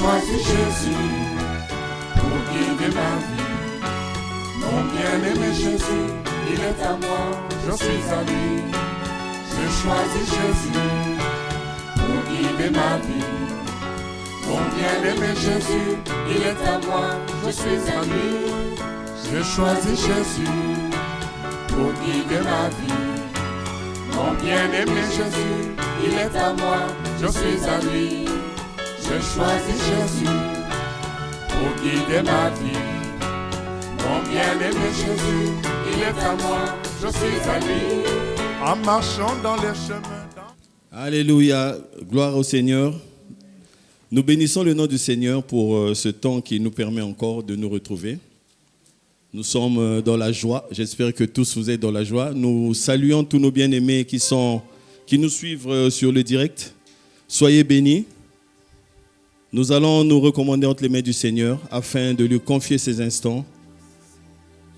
choisi Jésus pour guider ma vie. Mon bien-aimé Jésus, il est à moi, je suis à lui. J'ai choisi Jésus pour guider ma vie. Mon bien-aimé Jésus, il est à moi, je suis à lui. J'ai choisi Jésus pour guider ma vie. Mon bien-aimé Jésus, il est à moi, je suis à lui. J'ai choisi Jésus pour guider ma vie. Mon bien-aimé Jésus, il est à moi, je suis à lui. En marchant dans les chemins. Alléluia, gloire au Seigneur. Nous bénissons le nom du Seigneur pour ce temps qui nous permet encore de nous retrouver. Nous sommes dans la joie. J'espère que tous vous êtes dans la joie. Nous saluons tous nos bien-aimés qui nous suivent sur le direct. Soyez bénis. Nous allons nous recommander entre les mains du Seigneur afin de lui confier ces instants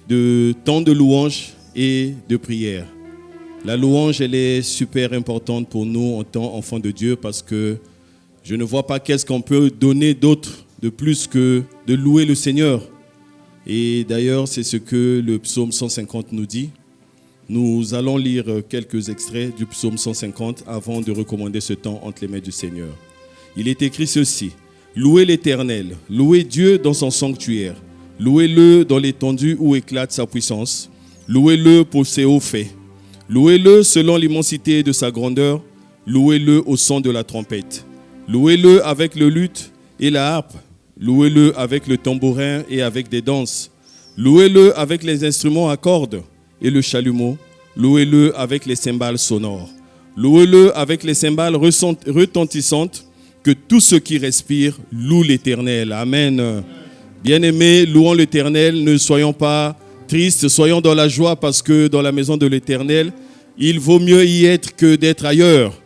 de temps de louange et de prière. La louange, elle est super importante pour nous en tant qu'enfants de Dieu parce que je ne vois pas qu'est-ce qu'on peut donner d'autre de plus que de louer le Seigneur. Et d'ailleurs, c'est ce que le psaume 150 nous dit. Nous allons lire quelques extraits du psaume 150 avant de recommander ce temps entre les mains du Seigneur. Il est écrit ceci: louez l'Éternel, louez Dieu dans son sanctuaire, louez-le dans l'étendue où éclate sa puissance, louez-le pour ses hauts faits, louez-le selon l'immensité de sa grandeur, louez-le au son de la trompette, louez-le avec le luth et la harpe, louez-le avec le tambourin et avec des danses, louez-le avec les instruments à cordes et le chalumeau, louez-le avec les cymbales sonores, louez-le avec les cymbales retentissantes. Que tous ceux qui respirent louent l'Éternel. Amen. Bien-aimés, louons l'Éternel, ne soyons pas tristes, soyons dans la joie parce que dans la maison de l'Éternel, il vaut mieux y être que d'être ailleurs.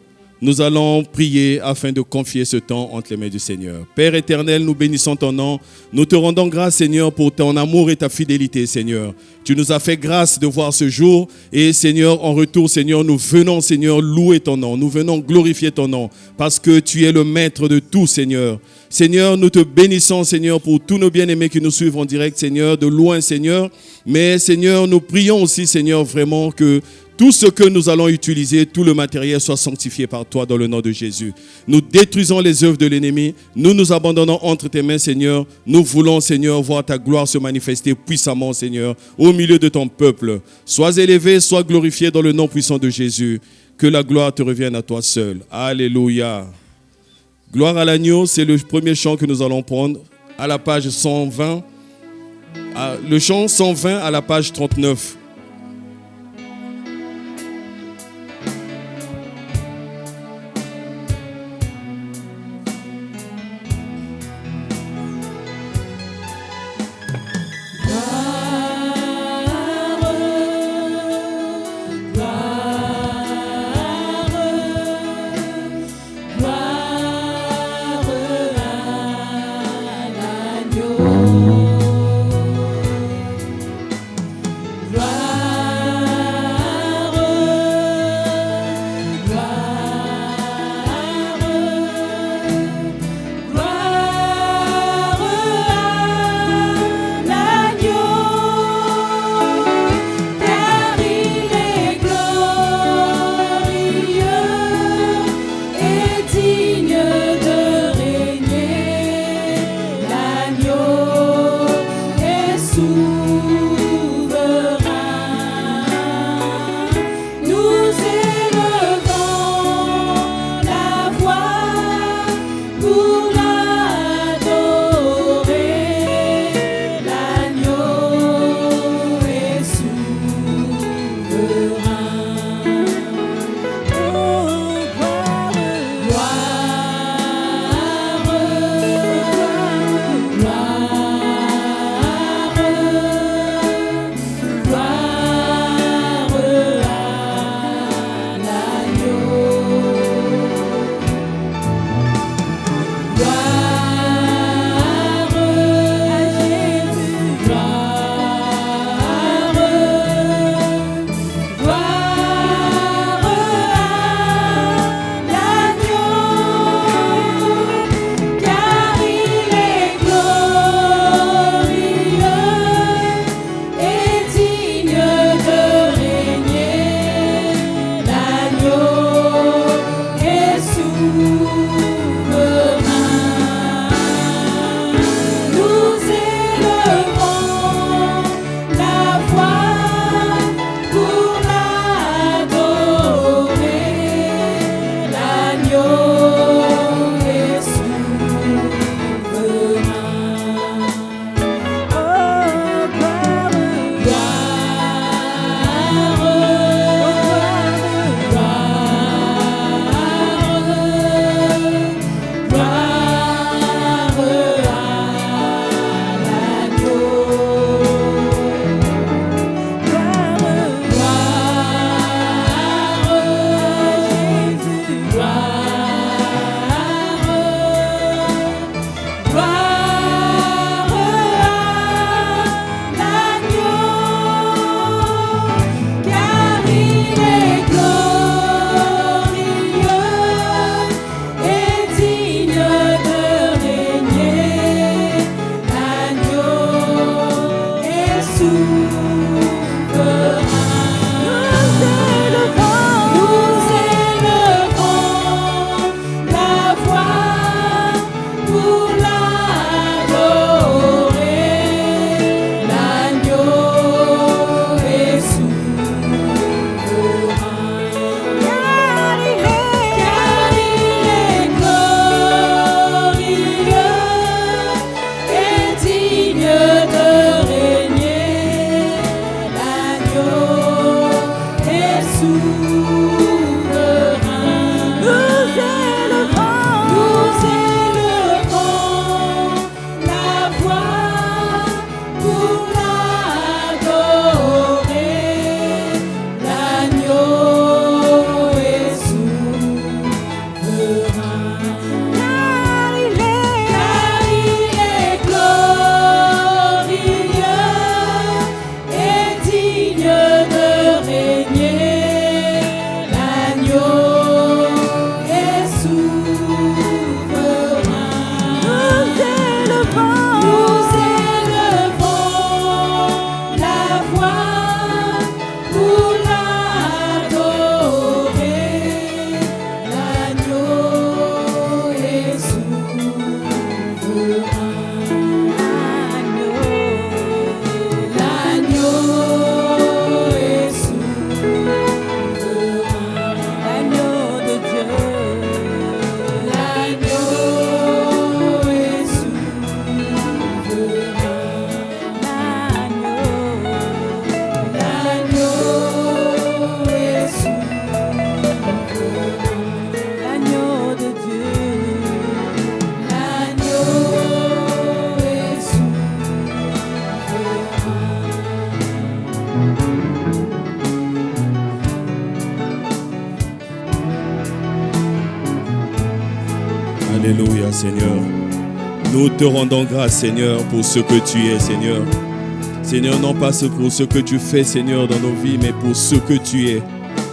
Nous allons prier afin de confier ce temps entre les mains du Seigneur. Père éternel, nous bénissons ton nom. Nous te rendons grâce, Seigneur, pour ton amour et ta fidélité, Seigneur. Tu nous as fait grâce de voir ce jour. Et Seigneur, en retour, Seigneur, nous venons, Seigneur, louer ton nom. Nous venons glorifier ton nom parce que tu es le maître de tout, Seigneur. Seigneur, nous te bénissons, Seigneur, pour tous nos bien-aimés qui nous suivent en direct, Seigneur, de loin, Seigneur. Mais, Seigneur, nous prions aussi, Seigneur, vraiment que tout ce que nous allons utiliser, tout le matériel soit sanctifié par toi dans le nom de Jésus. Nous détruisons les œuvres de l'ennemi. Nous nous abandonnons entre tes mains, Seigneur. Nous voulons, Seigneur, voir ta gloire se manifester puissamment, Seigneur, au milieu de ton peuple. Sois élevé, sois glorifié dans le nom puissant de Jésus. Que la gloire te revienne à toi seul. Alléluia. Gloire à l'agneau, c'est le premier chant que nous allons prendre à la page 120. Le chant 120 à la page 39. Gloire Alléluia, Seigneur. Nous te rendons grâce, Seigneur, pour ce que tu es, Seigneur. Seigneur, non pas pour ce que tu fais, Seigneur, dans nos vies, mais pour ce que tu es.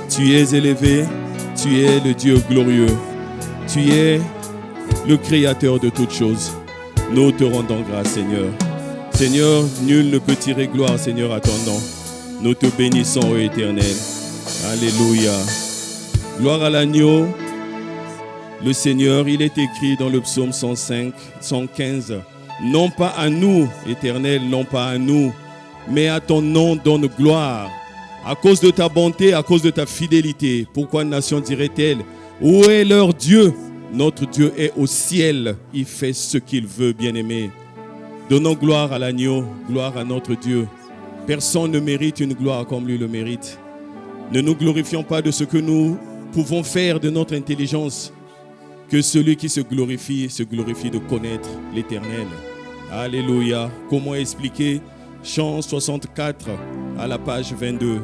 Tu es élevé, tu es le Dieu glorieux. Tu es le Créateur de toutes choses. Nous te rendons grâce, Seigneur. Seigneur, nul ne peut tirer gloire, Seigneur, à ton nom. Nous te bénissons, ô Éternel. Alléluia. Gloire à l'agneau. Le Seigneur, il est écrit dans le psaume 105, 115. Non pas à nous, Éternel, non pas à nous, mais à ton nom donne gloire. À cause de ta bonté, à cause de ta fidélité. Pourquoi une nation dirait-elle, où est leur Dieu? Notre Dieu est au ciel. Il fait ce qu'il veut, bien-aimé. Donnons gloire à l'agneau, gloire à notre Dieu. Personne ne mérite une gloire comme lui le mérite. Ne nous glorifions pas de ce que nous pouvons faire de notre intelligence. Que celui qui se glorifie de connaître l'Éternel. Alléluia. Comment expliquer Chant 64 à la page 22.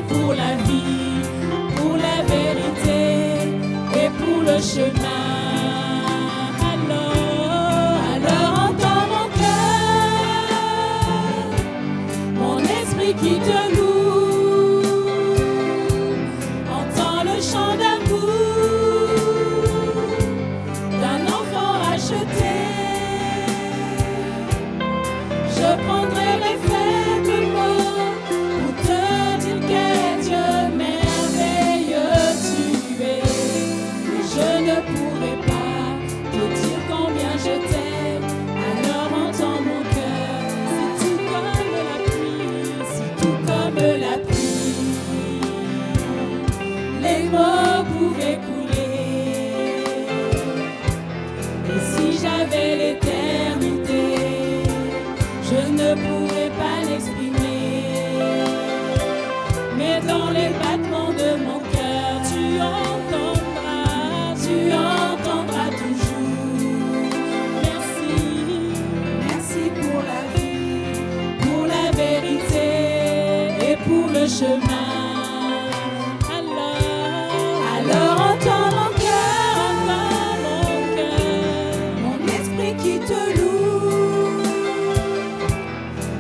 Pour la vie, pour la vérité et pour le chemin. esprit qui te loue, entends le chant d'amour d'un enfant racheté. Je prendrai les faibles mots pour te dire quel Dieu merveilleux tu es. Mais je ne pourrai pas te dire combien je t'aime. Alors entends mon cœur, c'est tout comme la pluie, c'est tout comme la pluie. Les mots pouvaient couler. Et si j'avais l'éternité, je ne pourrais pas l'exprimer. Mais dans les battements de mon cœur, tu entendras toujours. Merci, merci pour la vie, pour la vérité et pour le chemin. Alors entends mon cœur, mon esprit qui te loue,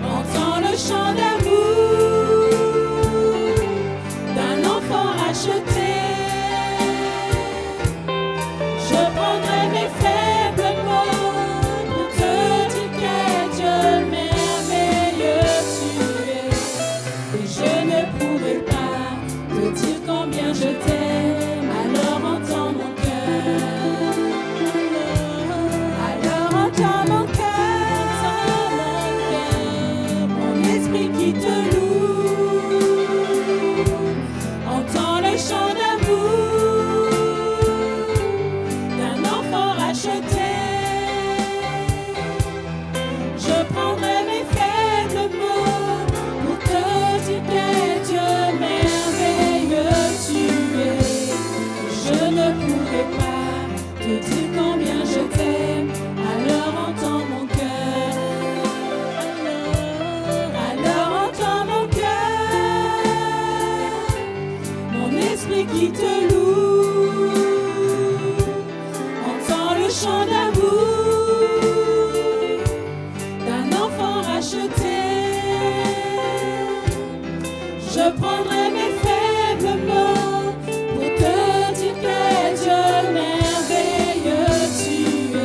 entends le chant d'amour d'un enfant racheté. Je prendrai mes faibles mots pour te dire quel Dieu merveilleux tu es. Et je ne pourrai pas te dire combien je t'aime. Alors entends mon cœur. Alors entends mon cœur, mon esprit qui te loue, entends le chant d'amour d'un enfant racheté. Je prendrai mes faibles mots pour te dire quel Dieu merveilleux tu es. Je ne pourrai pas te dire combien je t'aime. Alors entends mon cœur. Alors entends mon cœur, mon esprit qui te loue, entends le chant d'amour d'un enfant racheté. Je prendrai mes faibles mots pour te dire quel Dieu merveilleux tu es.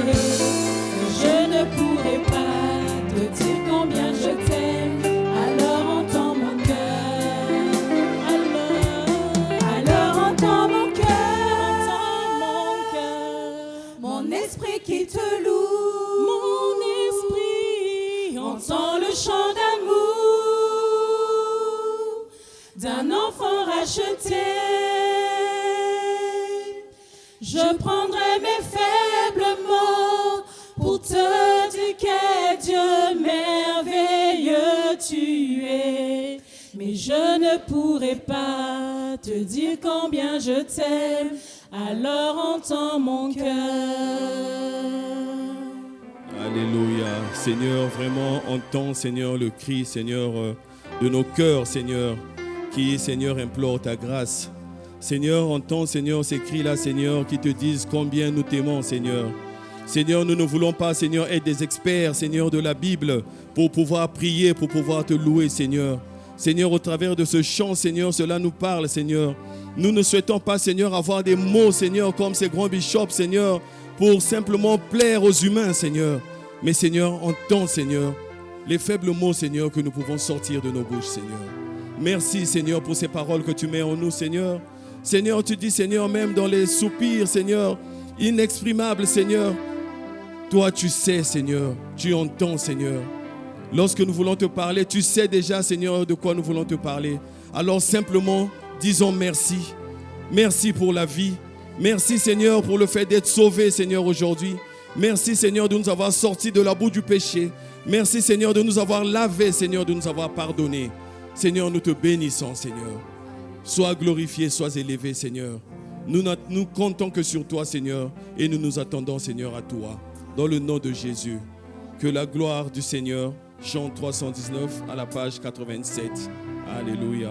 Je ne pourrai pas te dire combien je t'aime. Alors entends mon cœur. Alors entends mon cœur, mon esprit qui te loue, mon esprit entend le chant d'amour d'un enfant racheté. Je prendrai mes faibles mots pour te dire quel Dieu merveilleux tu es. Mais je ne pourrai pas te dire combien je t'aime. Alors entends mon cœur. Alléluia. Seigneur, vraiment, entends, Seigneur, le cri, Seigneur, de nos cœurs, Seigneur, qui, Seigneur, implore ta grâce. Seigneur, entends, Seigneur, ces cris-là, Seigneur, qui te disent combien nous t'aimons, Seigneur. Seigneur, nous ne voulons pas, Seigneur, être des experts, Seigneur, de la Bible pour pouvoir prier, pour pouvoir te louer, Seigneur. Seigneur, au travers de ce chant, Seigneur, cela nous parle, Seigneur. Nous ne souhaitons pas, Seigneur, avoir des mots, Seigneur, comme ces grands bishops, Seigneur, pour simplement plaire aux humains, Seigneur. Mais, Seigneur, entends, Seigneur, les faibles mots, Seigneur, que nous pouvons sortir de nos bouches, Seigneur. Merci, Seigneur, pour ces paroles que tu mets en nous, Seigneur. Seigneur, tu dis, Seigneur, même dans les soupirs, Seigneur, inexprimables, Seigneur, toi, tu sais, Seigneur, tu entends, Seigneur. Lorsque nous voulons te parler, tu sais déjà, Seigneur, de quoi nous voulons te parler. Alors, simplement, disons merci. Merci pour la vie. Merci, Seigneur, pour le fait d'être sauvé, Seigneur, aujourd'hui. Merci, Seigneur, de nous avoir sortis de la boue du péché. Merci, Seigneur, de nous avoir lavés, Seigneur, de nous avoir pardonnés. Seigneur, nous te bénissons, Seigneur. Sois glorifié, sois élevé, Seigneur. Nous comptons que sur toi, Seigneur, et nous nous attendons, Seigneur, à toi. Dans le nom de Jésus, que la gloire du Seigneur, chant 319 à la page 87. Alléluia.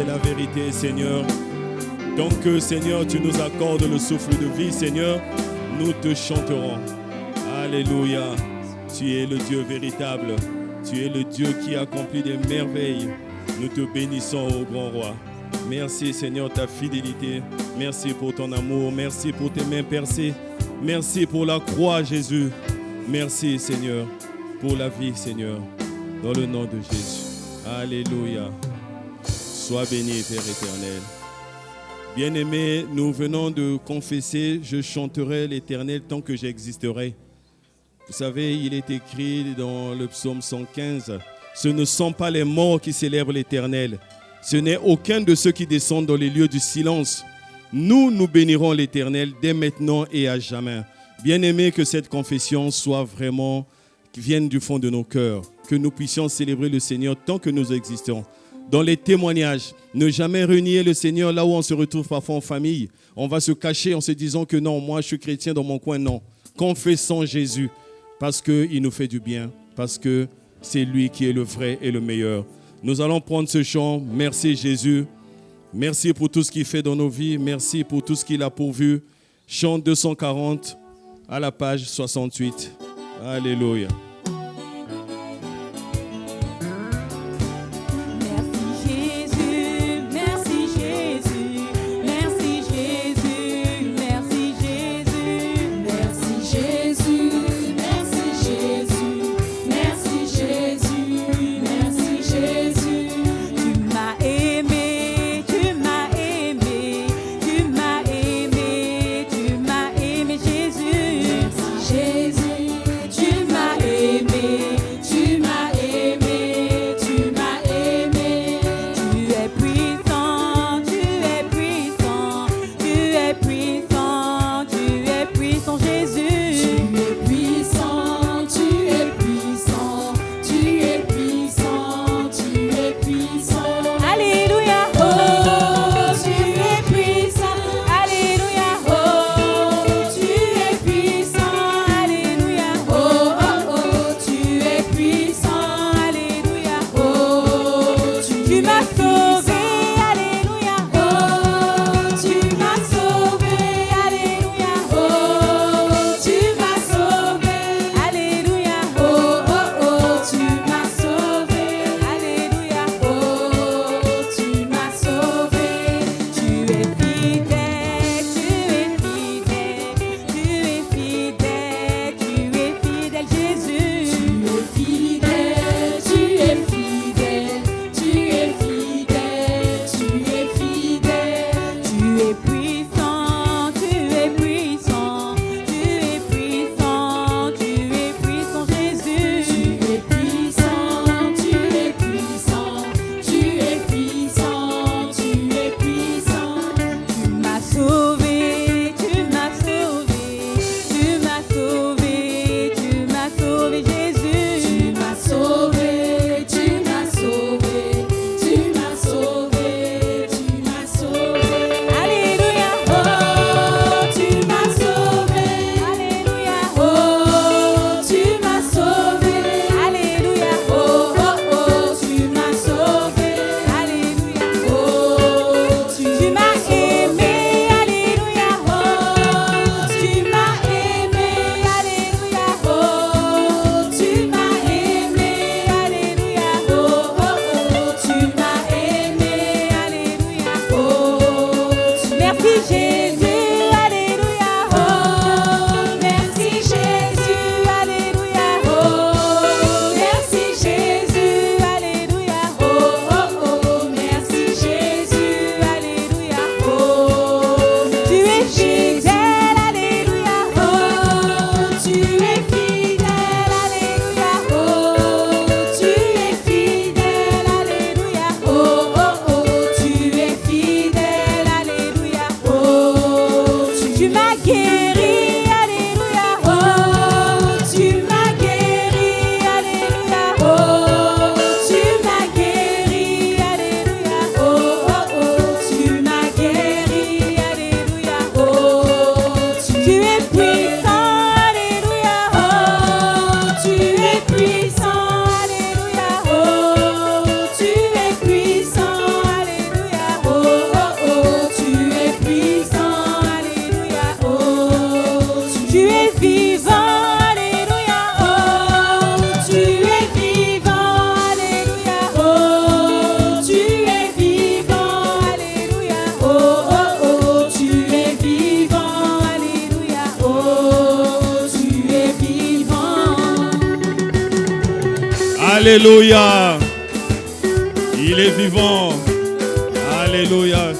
C'est la vérité, Seigneur. Tant que, Seigneur, tu nous accordes le souffle de vie, Seigneur, nous te chanterons. Alléluia. Tu es le Dieu véritable. Tu es le Dieu qui accomplit des merveilles. Nous te bénissons, ô grand roi. Merci, Seigneur, ta fidélité. Merci pour ton amour. Merci pour tes mains percées. Merci pour la croix, Jésus. Merci, Seigneur, pour la vie, Seigneur. Dans le nom de Jésus. Alléluia. Sois béni, Père éternel. Bien-aimés, nous venons de confesser, je chanterai l'Éternel tant que j'existerai. Vous savez, il est écrit dans le psaume 115, ce ne sont pas les morts qui célèbrent l'Éternel, ce n'est aucun de ceux qui descendent dans les lieux du silence. Nous, nous bénirons l'Éternel dès maintenant et à jamais. Bien-aimés, que cette confession soit vraiment, qui vienne du fond de nos cœurs, que nous puissions célébrer le Seigneur tant que nous existons. Dans les témoignages, ne jamais renier le Seigneur là où on se retrouve parfois en famille. On va se cacher en se disant que non, moi je suis chrétien dans mon coin, non. Confessons Jésus parce qu'il nous fait du bien, parce que c'est lui qui est le vrai et le meilleur. Nous allons prendre ce chant. Merci Jésus. Merci pour tout ce qu'il fait dans nos vies. Merci pour tout ce qu'il a pourvu. Chant 240 à la page 68. Alléluia. Jésus, tu m'as aimé. Alléluia. Il est vivant. Alléluia.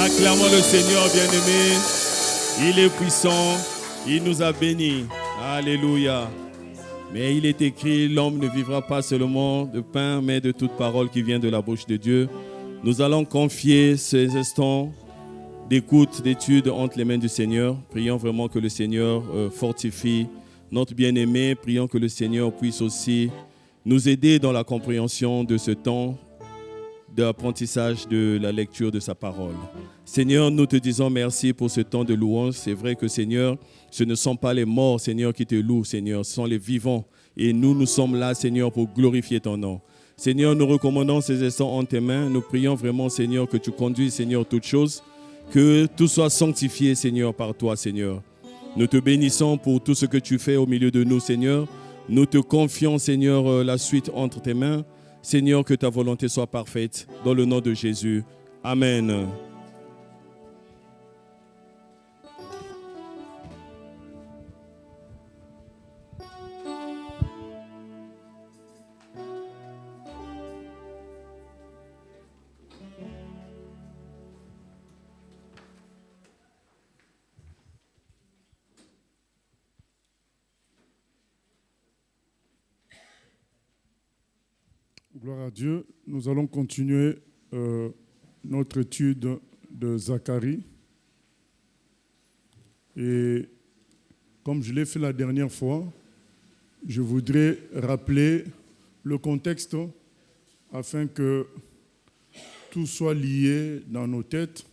Acclamons le Seigneur bien-aimé. Il est puissant. Il nous a bénis. Alléluia. Mais il est écrit, l'homme ne vivra pas seulement de pain, mais de toute parole qui vient de la bouche de Dieu. Nous allons confier ces instants d'écoute, d'étude entre les mains du Seigneur. Prions vraiment que le Seigneur fortifie notre bien-aimé. Prions que le Seigneur puisse aussi nous aider dans la compréhension de ce temps d'apprentissage de la lecture de sa parole. Seigneur, nous te disons merci pour ce temps de louange. C'est vrai que, Seigneur, ce ne sont pas les morts, Seigneur, qui te louent, Seigneur, ce sont les vivants. Et nous sommes là, Seigneur, pour glorifier ton nom. Seigneur, nous recommandons ces instants en tes mains. Nous prions vraiment, Seigneur, que tu conduises, Seigneur, toutes choses, que tout soit sanctifié, Seigneur, par toi, Seigneur. Nous te bénissons pour tout ce que tu fais au milieu de nous, Seigneur. Nous te confions, Seigneur, la suite entre tes mains. Seigneur, que ta volonté soit parfaite, dans le nom de Jésus. Amen. Gloire à Dieu. Nous allons continuer notre étude de Zacharie. Et comme je l'ai fait la dernière fois, je voudrais rappeler le contexte afin que tout soit lié dans nos têtes,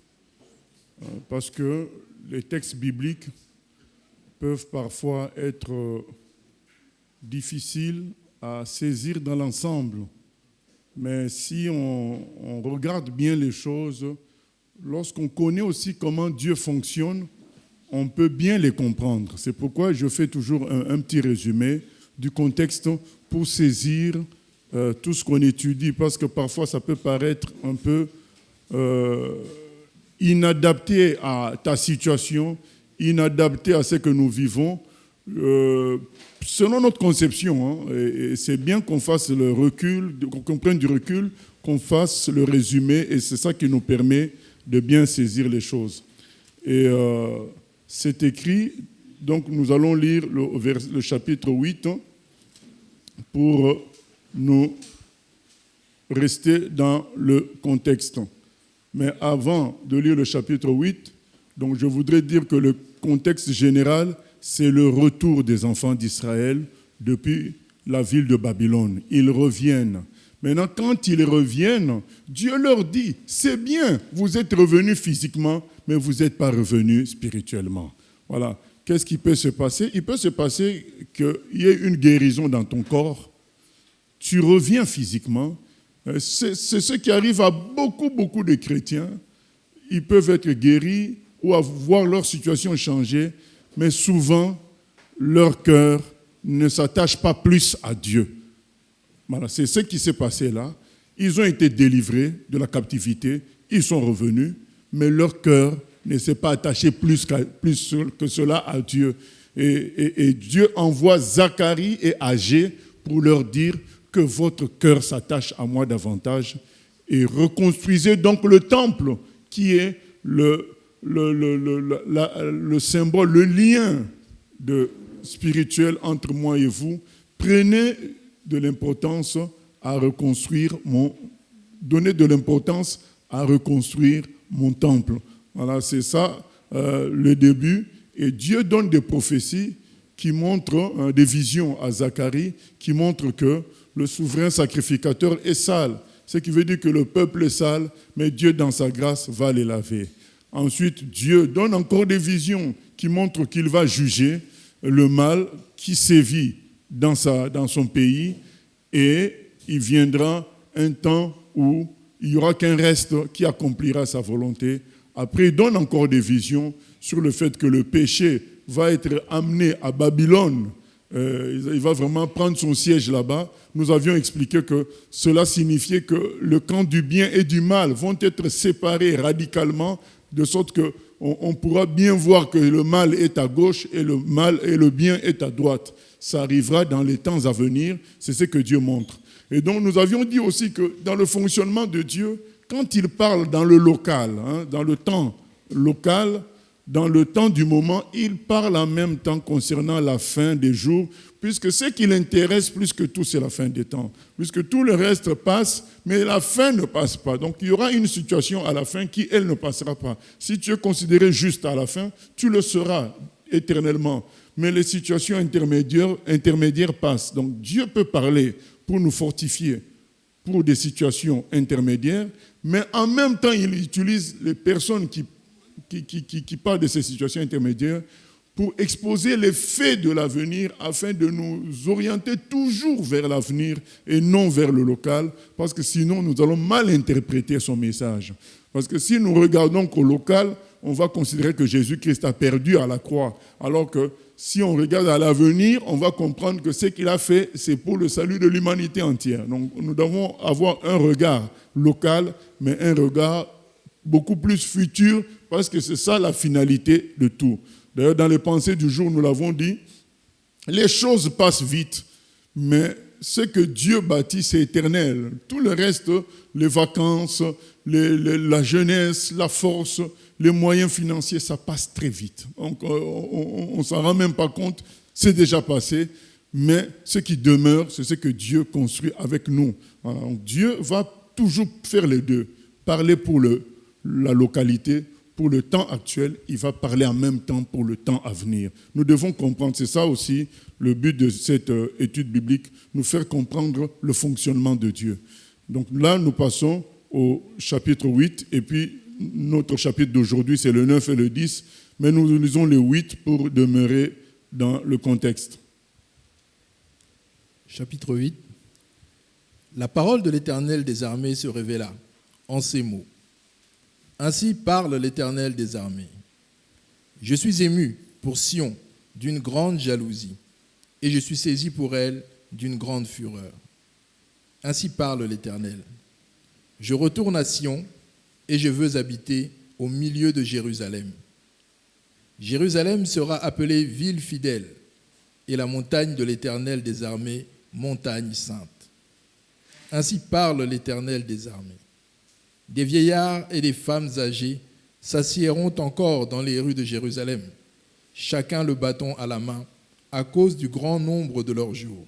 parce que les textes bibliques peuvent parfois être difficiles à saisir dans l'ensemble. Mais si on regarde bien les choses, lorsqu'on connaît aussi comment Dieu fonctionne, on peut bien les comprendre. C'est pourquoi je fais toujours un petit résumé du contexte pour saisir tout ce qu'on étudie, parce que parfois ça peut paraître un peu inadapté à ta situation, inadapté à ce que nous vivons, selon notre conception, hein, et c'est bien qu'on fasse le recul, qu'on prenne du recul, qu'on fasse le résumé, et c'est ça qui nous permet de bien saisir les choses. Et c'est écrit, donc nous allons lire le chapitre 8 pour nous rester dans le contexte. Mais avant de lire le chapitre 8, donc je voudrais dire que le contexte général, c'est le retour des enfants d'Israël depuis la ville de Babylone. Ils reviennent. Maintenant, quand ils reviennent, Dieu leur dit, c'est bien, vous êtes revenus physiquement, mais vous n'êtes pas revenus spirituellement. Voilà. Qu'est-ce qui peut se passer? Il peut se passer qu'il y ait une guérison dans ton corps. Tu reviens physiquement. C'est ce qui arrive à beaucoup de chrétiens. Ils peuvent être guéris ou voir leur situation changer, mais souvent, leur cœur ne s'attache pas plus à Dieu. Voilà, c'est ce qui s'est passé là. Ils ont été délivrés de la captivité, ils sont revenus, mais leur cœur ne s'est pas attaché plus que cela à Dieu. Et Dieu envoie Zacharie et Agé pour leur dire que votre cœur s'attache à moi davantage et reconstruisez donc le temple qui est le symbole, le lien spirituel entre moi et vous. Prenez de l'importance à reconstruire donnez de l'importance à reconstruire mon temple. Voilà, c'est ça le début. Et Dieu donne des prophéties qui montrent, des visions à Zacharie, qui montrent que le souverain sacrificateur est sale. Ce qui veut dire que le peuple est sale, mais Dieu, dans sa grâce, va les laver. Ensuite, Dieu donne encore des visions qui montrent qu'il va juger le mal qui sévit dans son pays, et il viendra un temps où il n'y aura qu'un reste qui accomplira sa volonté. Après, il donne encore des visions sur le fait que le péché va être amené à Babylone. Il va vraiment prendre son siège là-bas. Nous avions expliqué que cela signifiait que le camp du bien et du mal vont être séparés radicalement, de sorte qu'on pourra bien voir que le mal est à gauche et le bien est à droite. Ça arrivera dans les temps à venir, c'est ce que Dieu montre. Et donc nous avions dit aussi que dans le fonctionnement de Dieu, quand il parle dans le local, dans le temps local, dans le temps du moment, il parle en même temps concernant la fin des jours, puisque ce qui l'intéresse plus que tout, c'est la fin des temps. Puisque tout le reste passe, mais la fin ne passe pas. Donc il y aura une situation à la fin qui, elle, ne passera pas. Si tu es considéré juste à la fin, tu le seras éternellement. Mais les situations intermédiaires passent. Donc Dieu peut parler pour nous fortifier pour des situations intermédiaires, mais en même temps, il utilise les personnes qui parlent de ces situations intermédiaires pour exposer les faits de l'avenir afin de nous orienter toujours vers l'avenir et non vers le local, parce que sinon nous allons mal interpréter son message. Parce que si nous regardons qu'au local, on va considérer que Jésus-Christ a perdu à la croix, alors que si on regarde à l'avenir, on va comprendre que ce qu'il a fait, c'est pour le salut de l'humanité entière. Donc nous devons avoir un regard local, mais un regard beaucoup plus futur, parce que c'est ça la finalité de tout. D'ailleurs, dans les pensées du jour, nous l'avons dit, les choses passent vite, mais ce que Dieu bâtit, c'est éternel. Tout le reste, les vacances, la jeunesse, la force, les moyens financiers, ça passe très vite. Donc, on ne s'en rend même pas compte, c'est déjà passé, mais ce qui demeure, c'est ce que Dieu construit avec nous. Voilà. Donc, Dieu va toujours faire les deux, parler pour la localité, pour le temps actuel, il va parler en même temps pour le temps à venir. Nous devons comprendre, c'est ça aussi le but de cette étude biblique, nous faire comprendre le fonctionnement de Dieu. Donc là, nous passons au chapitre 8, et puis notre chapitre d'aujourd'hui, c'est le 9 et le 10, mais nous lisons le 8 pour demeurer dans le contexte. Chapitre 8. La parole de l'Éternel des armées se révéla en ces mots. Ainsi parle l'Éternel des armées. Je suis ému pour Sion d'une grande jalousie, et je suis saisi pour elle d'une grande fureur. Ainsi parle l'Éternel. Je retourne à Sion, et je veux habiter au milieu de Jérusalem. Jérusalem sera appelée ville fidèle, et la montagne de l'Éternel des armées, montagne sainte. Ainsi parle l'Éternel des armées. Des vieillards et des femmes âgées s'assiéront encore dans les rues de Jérusalem, chacun le bâton à la main, à cause du grand nombre de leurs jours.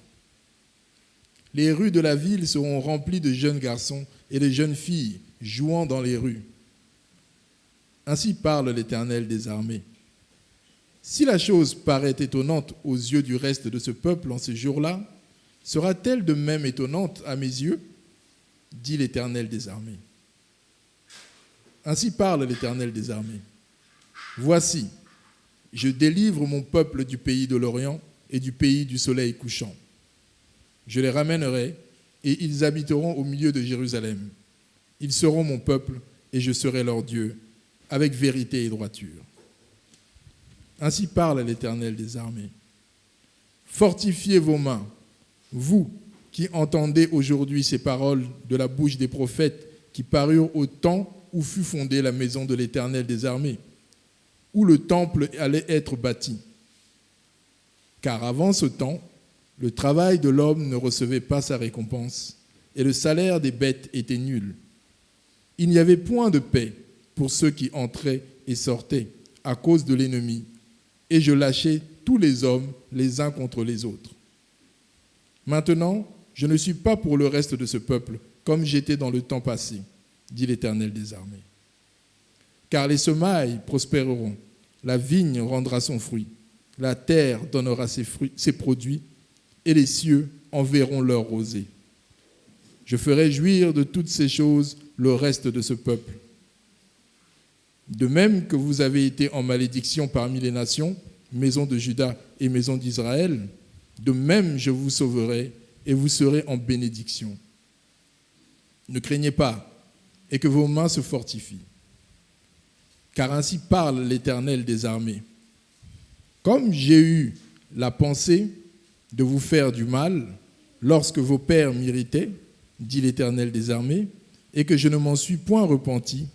Les rues de la ville seront remplies de jeunes garçons et de jeunes filles jouant dans les rues. Ainsi parle l'Éternel des armées. Si la chose paraît étonnante aux yeux du reste de ce peuple en ce jour-là, sera-t-elle de même étonnante à mes yeux ? Dit l'Éternel des armées. Ainsi parle l'Éternel des armées. Voici, je délivre mon peuple du pays de l'Orient et du pays du soleil couchant. Je les ramènerai et ils habiteront au milieu de Jérusalem. Ils seront mon peuple et je serai leur Dieu, avec vérité et droiture. Ainsi parle l'Éternel des armées. Fortifiez vos mains, vous qui entendez aujourd'hui ces paroles de la bouche des prophètes qui parurent au temps où fut fondée la maison de l'Éternel des armées, où le temple allait être bâti. Car avant ce temps, le travail de l'homme ne recevait pas sa récompense, et le salaire des bêtes était nul. Il n'y avait point de paix pour ceux qui entraient et sortaient à cause de l'ennemi, et je lâchais tous les hommes les uns contre les autres. Maintenant, je ne suis pas pour le reste de ce peuple, comme j'étais dans le temps passé, dit l'Éternel des armées. Car les semailles prospéreront, la vigne rendra son fruit, la terre donnera ses produits, et les cieux enverront leur rosée. Je ferai jouir de toutes ces choses le reste de ce peuple. De même que vous avez été en malédiction parmi les nations, maison de Juda et maison d'Israël, de même je vous sauverai et vous serez en bénédiction. Ne craignez pas et que vos mains se fortifient. Car ainsi parle l'Éternel des armées. Comme j'ai eu la pensée de vous faire du mal lorsque vos pères m'irritaient, dit l'Éternel des armées, et que je ne m'en suis point repenti,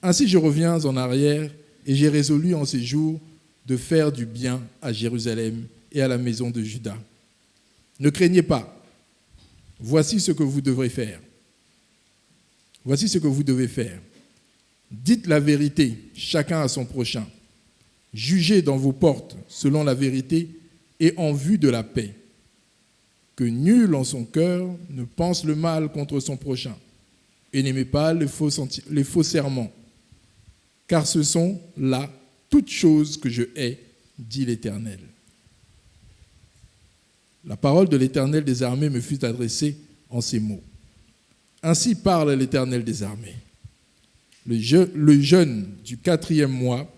ainsi je reviens en arrière et j'ai résolu en ces jours de faire du bien à Jérusalem et à la maison de Juda. Ne craignez pas. Voici ce que vous devrez faire. Voici ce que vous devez faire. Dites la vérité, chacun à son prochain. Jugez dans vos portes selon la vérité et en vue de la paix. Que nul en son cœur ne pense le mal contre son prochain. Et n'aimez pas les faux serments. Car ce sont là toutes choses que je hais, dit l'Éternel. La parole de l'Éternel des armées me fut adressée en ces mots. Ainsi parle l'Éternel des armées. Le jeûne du 4e mois,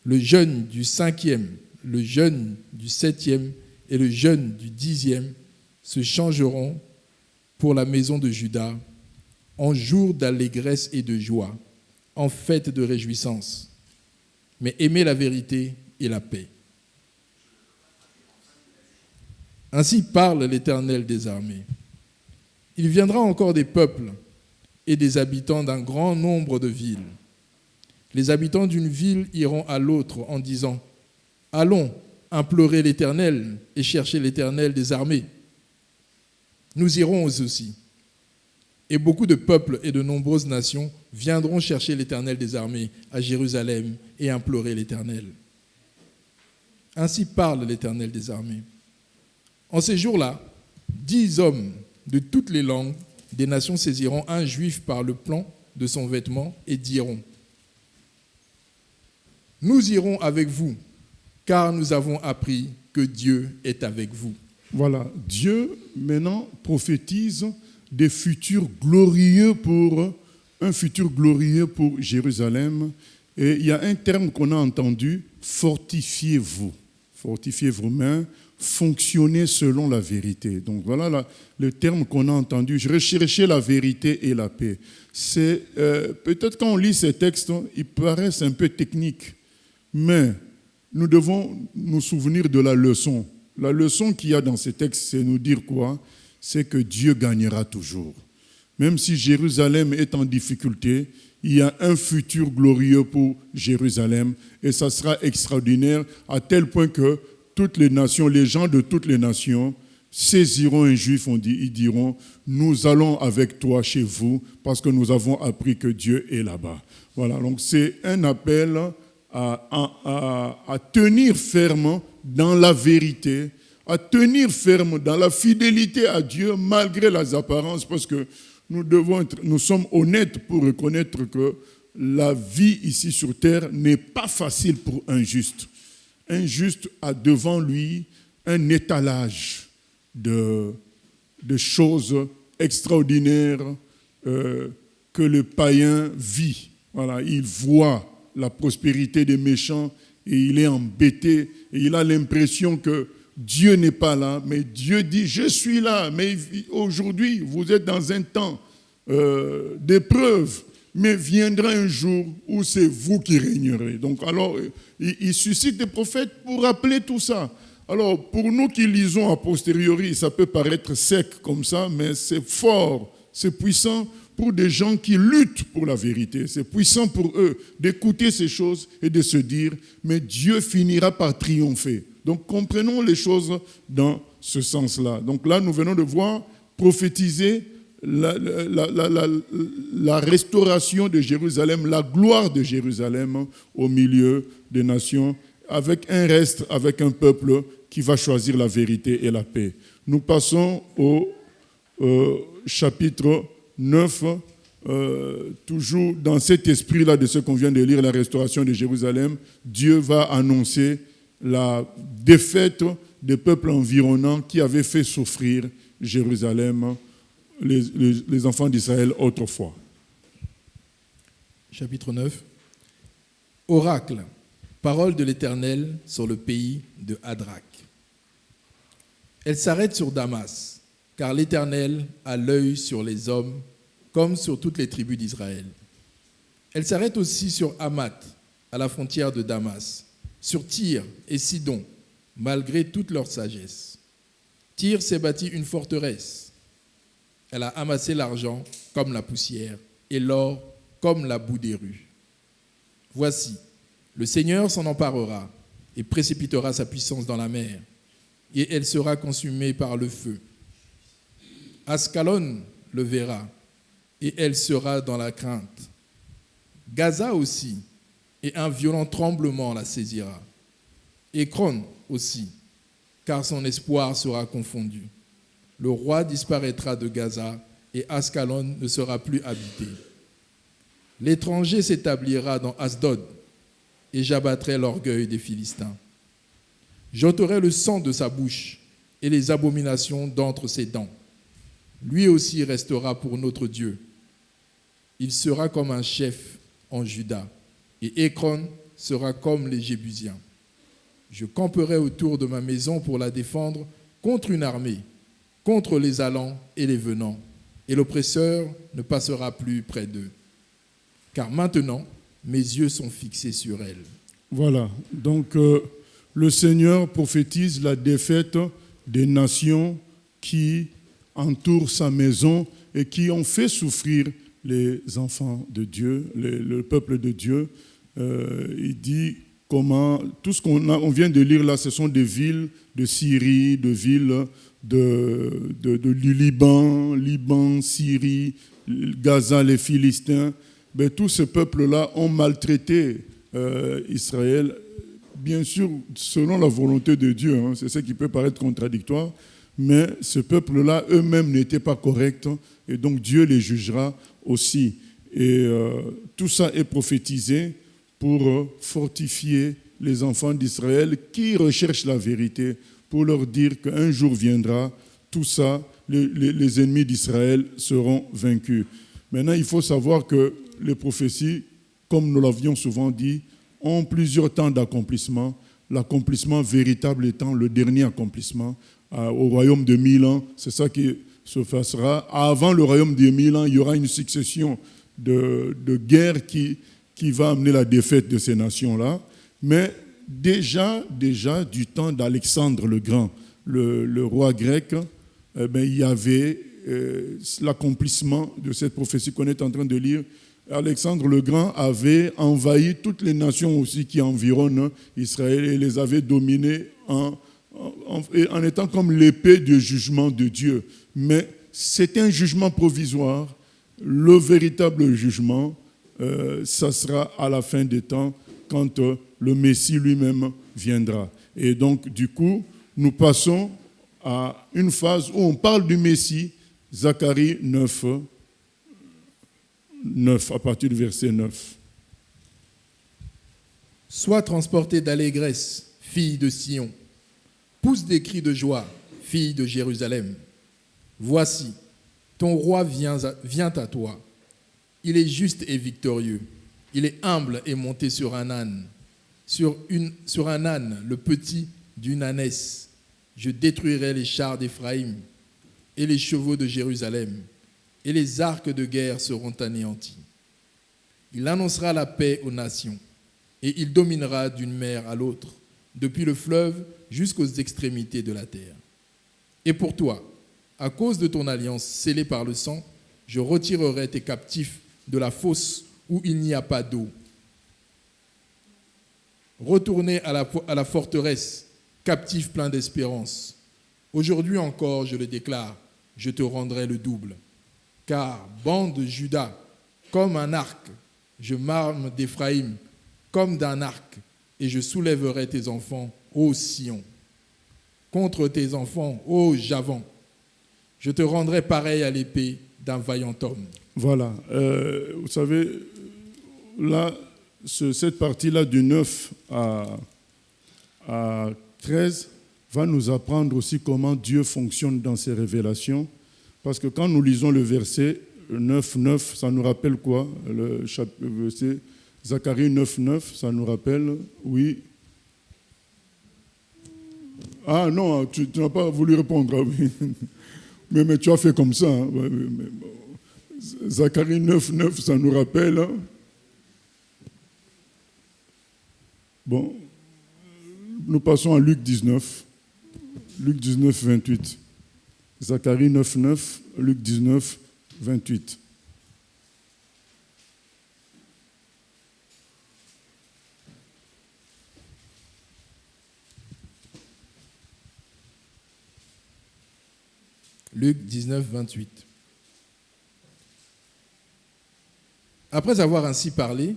le jeûne du 5e, le jeûne du 7e et le jeûne du 10e se changeront pour la maison de Juda en jour d'allégresse et de joie, en fête de réjouissance. Mais aimez la vérité et la paix. Ainsi parle l'Éternel des armées. Il viendra encore des peuples et des habitants d'un grand nombre de villes. Les habitants d'une ville iront à l'autre en disant « Allons implorer l'Éternel et chercher l'Éternel des armées. » Nous irons aussi. Et beaucoup de peuples et de nombreuses nations viendront chercher l'Éternel des armées à Jérusalem et implorer l'Éternel. Ainsi parle l'Éternel des armées. En ces jours-là, 10 hommes de toutes les langues des nations saisiront un juif par le plan de son vêtement et diront « Nous irons avec vous, car nous avons appris que Dieu est avec vous. » Voilà, Dieu maintenant prophétise des futurs glorieux un futur glorieux pour Jérusalem. Et il y a un terme qu'on a entendu, fortifiez-vous. Fortifiez vos mains, fonctionnez selon la vérité. Donc voilà le terme qu'on a entendu, rechercher la vérité et la paix. C'est peut-être quand on lit ces textes, ils paraissent un peu techniques, mais nous devons nous souvenir de la leçon. La leçon qu'il y a dans ces textes, c'est nous dire quoi? C'est que Dieu gagnera toujours. Même si Jérusalem est en difficulté, il y a un futur glorieux pour Jérusalem et ça sera extraordinaire à tel point que toutes les nations, les gens de toutes les nations saisiront un juif, ils diront « Nous allons avec toi chez vous parce que nous avons appris que Dieu est là-bas. » Voilà, donc c'est un appel à tenir ferme dans la vérité, à tenir ferme dans la fidélité à Dieu malgré les apparences, parce que nous sommes honnêtes pour reconnaître que la vie ici sur terre n'est pas facile pour un juste. Un juste a devant lui un étalage de choses extraordinaires que le païen vit. Voilà, il voit la prospérité des méchants et il est embêté et il a l'impression que Dieu n'est pas là, mais Dieu dit, je suis là, mais aujourd'hui, vous êtes dans un temps d'épreuve, mais viendra un jour où c'est vous qui régnerez. Donc alors, il suscite des prophètes pour rappeler tout ça. Alors, pour nous qui lisons a posteriori, ça peut paraître sec comme ça, mais c'est fort, c'est puissant pour des gens qui luttent pour la vérité. C'est puissant pour eux d'écouter ces choses et de se dire, mais Dieu finira par triompher. Donc, comprenons les choses dans ce sens-là. Donc là, nous venons de voir prophétiser la restauration de Jérusalem, la gloire de Jérusalem au milieu des nations, avec un reste, avec un peuple qui va choisir la vérité et la paix. Nous passons au chapitre 9, toujours dans cet esprit-là de ce qu'on vient de lire, la restauration de Jérusalem. Dieu va annoncer la défaite des peuples environnants qui avaient fait souffrir Jérusalem, les enfants d'Israël autrefois. Chapitre 9. Oracle, parole de l'Éternel sur le pays de Hadrak. Elle s'arrête sur Damas, car l'Éternel a l'œil sur les hommes, comme sur toutes les tribus d'Israël. Elle s'arrête aussi sur Hamath, à la frontière de Damas, sur Tyr et Sidon, malgré toute leur sagesse. Tyr s'est bâti une forteresse. Elle a amassé l'argent comme la poussière et l'or comme la boue des rues. Voici, le Seigneur s'en emparera et précipitera sa puissance dans la mer, et elle sera consumée par le feu. Ascalon le verra, et elle sera dans la crainte. Gaza aussi, et un violent tremblement la saisira. Écron aussi, car son espoir sera confondu. Le roi disparaîtra de Gaza, et Ascalon ne sera plus habité. L'étranger s'établira dans Asdod, et j'abattrai l'orgueil des Philistins. J'ôterai le sang de sa bouche et les abominations d'entre ses dents. Lui aussi restera pour notre Dieu. Il sera comme un chef en Juda, et Écron sera comme les Jébusiens. Je camperai autour de ma maison pour la défendre contre une armée, contre les allants et les venants, et l'oppresseur ne passera plus près d'eux. Car maintenant, mes yeux sont fixés sur elle. Voilà, donc le Seigneur prophétise la défaite des nations qui entourent sa maison et qui ont fait souffrir les enfants de Dieu, le peuple de Dieu. Il dit comment, tout ce qu'on vient de lire là, ce sont des villes de Syrie, de villes du Liban, Syrie, Gaza, les Philistins. Ben, tous ces peuples-là ont maltraité Israël, bien sûr, selon la volonté de Dieu. Hein, c'est ce qui peut paraître contradictoire, mais ce peuple-là, eux-mêmes, n'étaient pas corrects, et donc Dieu les jugera aussi. Et tout ça est prophétisé pour fortifier les enfants d'Israël qui recherchent la vérité, pour leur dire qu'un jour viendra, tout ça, les ennemis d'Israël seront vaincus. Maintenant, il faut savoir que les prophéties, comme nous l'avions souvent dit, ont plusieurs temps d'accomplissement. L'accomplissement véritable étant le dernier accomplissement au royaume de 1000 ans. C'est ça qui se passera. Avant le royaume de 1000 ans, il y aura une succession de guerres qui va amener la défaite de ces nations-là. Mais déjà du temps d'Alexandre le Grand, le roi grec, il y avait l'accomplissement de cette prophétie qu'on est en train de lire. Alexandre le Grand avait envahi toutes les nations aussi qui environnent Israël et les avait dominées en étant comme l'épée du jugement de Dieu. Mais c'est un jugement provisoire. Le véritable jugement, ça sera à la fin des temps quand le Messie lui-même viendra. Et donc, du coup, nous passons à une phase où on parle du Messie, Zacharie 9, à partir du verset 9. Sois transportée d'allégresse, fille de Sion. Pousse des cris de joie, fille de Jérusalem. Voici, ton roi vient à toi. Il est juste et victorieux. Il est humble et monté sur un âne. Sur un âne, le petit d'une ânesse. Je détruirai les chars d'Éphraïm et les chevaux de Jérusalem, et les arcs de guerre seront anéantis. Il annoncera la paix aux nations, et il dominera d'une mer à l'autre, depuis le fleuve jusqu'aux extrémités de la terre. Et pour toi, à cause de ton alliance scellée par le sang, je retirerai tes captifs de la fosse où il n'y a pas d'eau. Retournez à la forteresse, captifs pleins d'espérance. Aujourd'hui encore, je le déclare, je te rendrai le double. Car, bande de Juda, comme un arc, je m'arme d'Éphraïm comme d'un arc, et je soulèverai tes enfants, ô Sion. Contre tes enfants, ô Javan, je te rendrai pareil à l'épée d'un vaillant homme. Voilà. Vous savez, là, cette partie-là du 9 à 13 va nous apprendre aussi comment Dieu fonctionne dans ses révélations. Parce que quand nous lisons le verset 9, ça nous rappelle quoi? Le verset Zacharie 9, ça nous rappelle, oui. Ah non, tu n'as pas voulu répondre. Oui. Mais tu as fait comme ça. Hein. Zacharie 9, ça nous rappelle. Hein. Bon, nous passons à Luc 19. Luc 19, 28. Zacharie 9, Luc 19, 28. Luc 19, 28. Après avoir ainsi parlé,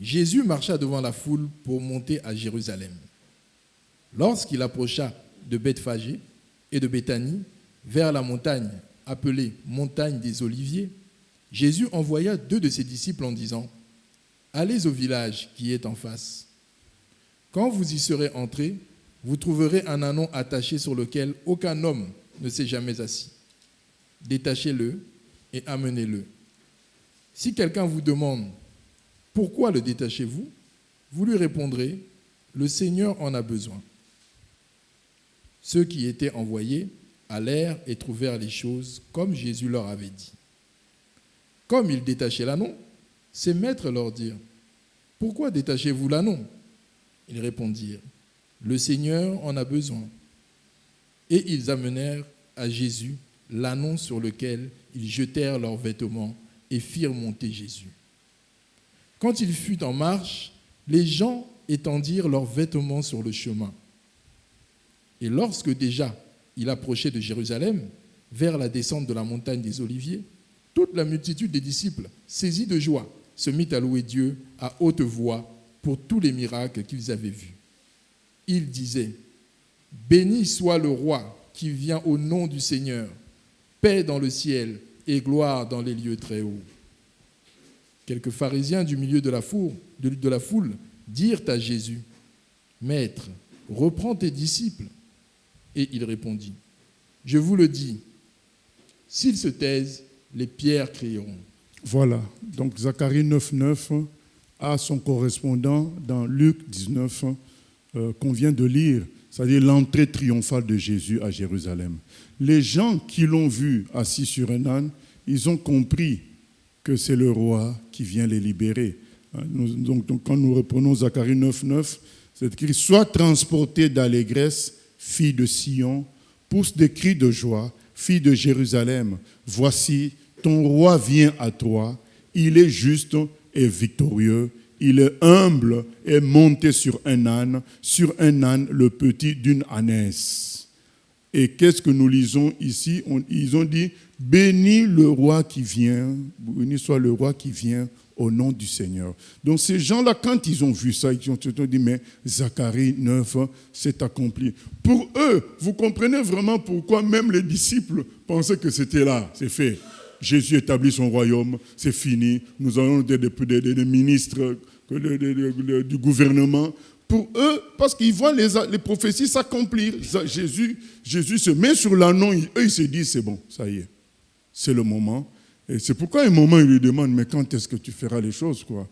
Jésus marcha devant la foule pour monter à Jérusalem. Lorsqu'il approcha de Bethphagée et de Béthanie, vers la montagne appelée montagne des Oliviers, Jésus envoya 2 de ses disciples en disant : « Allez au village qui est en face. Quand vous y serez entrés, vous trouverez un ânon attaché sur lequel aucun homme ne s'est jamais assis. Détachez-le et amenez-le. Si quelqu'un vous demande « Pourquoi le détachez-vous ?», vous lui répondrez « Le Seigneur en a besoin. » Ceux qui étaient envoyés allèrent et trouvèrent les choses comme Jésus leur avait dit. Comme ils détachaient l'ânon, ses maîtres leur dirent : « Pourquoi détachez-vous l'ânon ?» Ils répondirent : « Le Seigneur en a besoin. » Et ils amenèrent à Jésus l'ânon sur lequel ils jetèrent leurs vêtements et firent monter Jésus. Quand il fut en marche, les gens étendirent leurs vêtements sur le chemin. Et lorsque déjà il approchait de Jérusalem, vers la descente de la montagne des Oliviers, toute la multitude des disciples, saisis de joie, se mit à louer Dieu à haute voix pour tous les miracles qu'ils avaient vus. Ils disaient : « Béni soit le roi qui vient au nom du Seigneur, paix dans le ciel et gloire dans les lieux très hauts. » Quelques pharisiens du milieu de la foule dirent à Jésus : « Maître, reprends tes disciples. » Et il répondit : « Je vous le dis, s'ils se taisent, les pierres crieront. » Voilà, donc Zacharie 9 a son correspondant dans Luc 19 qu'on vient de lire, c'est-à-dire l'entrée triomphale de Jésus à Jérusalem. Les gens qui l'ont vu assis sur un âne, ils ont compris que c'est le roi qui vient les libérer. Donc quand nous reprenons Zacharie 9, c'est écrit : « Sois transporté d'allégresse, fille de Sion, pousse des cris de joie, fille de Jérusalem. Voici, ton roi vient à toi, il est juste et victorieux, il est humble et monté sur un âne, le petit d'une ânesse. » Et qu'est-ce que nous lisons ici ? Ils ont dit : « Béni le roi qui vient, béni soit le roi qui vient au nom du Seigneur. » Donc ces gens-là, quand ils ont vu ça, ils ont dit : « Mais Zacharie 9 s'est accompli. » Pour eux, vous comprenez vraiment pourquoi même les disciples pensaient que c'était là, c'est fait. Jésus établit son royaume, c'est fini. Nous avons des ministres du gouvernement. Pour eux, parce qu'ils voient les prophéties s'accomplir. Jésus se met sur l'ânon, eux ils se disent : c'est bon, ça y est, c'est le moment. Et c'est pourquoi à un moment ils lui demandent : mais quand est-ce que tu feras les choses, quoi ?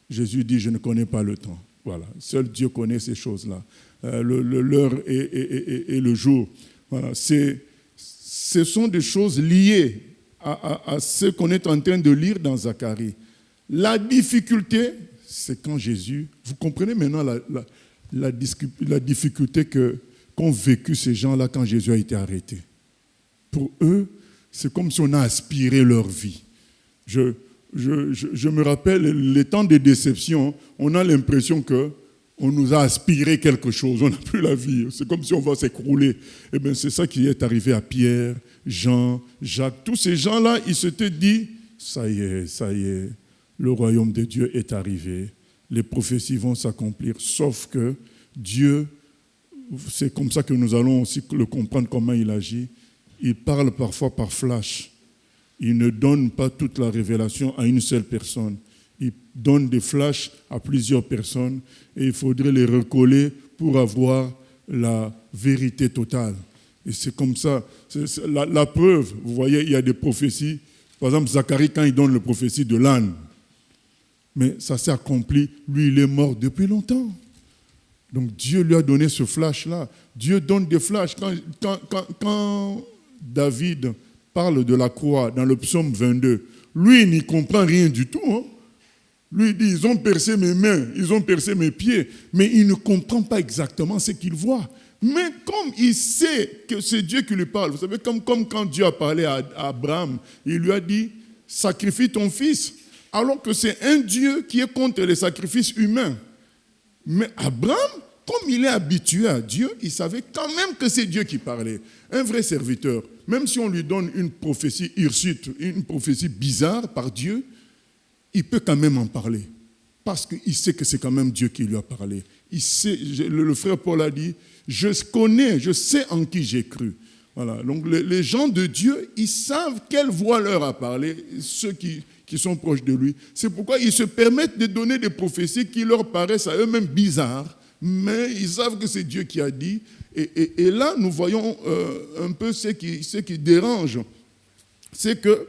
Jésus dit : je ne connais pas le temps. Voilà, seul Dieu connaît ces choses-là, l'heure et le jour. Voilà, ce sont des choses liées à ce qu'on est en train de lire dans Zacharie. La difficulté, c'est quand Jésus... Vous comprenez maintenant la difficulté qu'ont vécu ces gens-là quand Jésus a été arrêté. Pour eux, c'est comme si on a aspiré leur vie. Je me rappelle les temps de déception, on a l'impression qu'on nous a aspiré quelque chose, on n'a plus la vie. C'est comme si on va s'écrouler. Eh bien, c'est ça qui est arrivé à Pierre, Jean, Jacques. Tous ces gens-là, ils s'étaient dit, ça y est, le royaume de Dieu est arrivé. Les prophéties vont s'accomplir, sauf que Dieu, c'est comme ça que nous allons aussi le comprendre comment il agit. Il parle parfois par flash. Il ne donne pas toute la révélation à une seule personne. Il donne des flashs à plusieurs personnes et il faudrait les recoller pour avoir la vérité totale. Et c'est comme ça. C'est la preuve, vous voyez, il y a des prophéties. Par exemple, Zacharie, quand il donne la prophétie de l'âne, Mais ça s'est accompli. Lui, il est mort depuis longtemps. Donc Dieu lui a donné ce flash-là. Dieu donne des flashs. Quand David parle de la croix dans le psaume 22, lui, il n'y comprend rien du tout. Hein. Lui, il dit, ils ont percé mes mains, ils ont percé mes pieds, mais il ne comprend pas exactement ce qu'il voit. Mais comme il sait que c'est Dieu qui lui parle, vous savez, comme quand Dieu a parlé à Abraham, il lui a dit, sacrifie ton fils, alors que c'est un Dieu qui est contre les sacrifices humains. Mais Abraham, comme il est habitué à Dieu, il savait quand même que c'est Dieu qui parlait. Un vrai serviteur, même si on lui donne une prophétie hirsute, une prophétie bizarre par Dieu, il peut quand même en parler. Parce qu'il sait que c'est quand même Dieu qui lui a parlé. Il sait, le frère Paul a dit, je sais en qui j'ai cru. Voilà. Donc les gens de Dieu, ils savent quelle voix leur a parlé, ceux qui sont proches de lui. C'est pourquoi ils se permettent de donner des prophéties qui leur paraissent à eux-mêmes bizarres, mais ils savent que c'est Dieu qui a dit. Et là, nous voyons un peu ce qui dérange. C'est que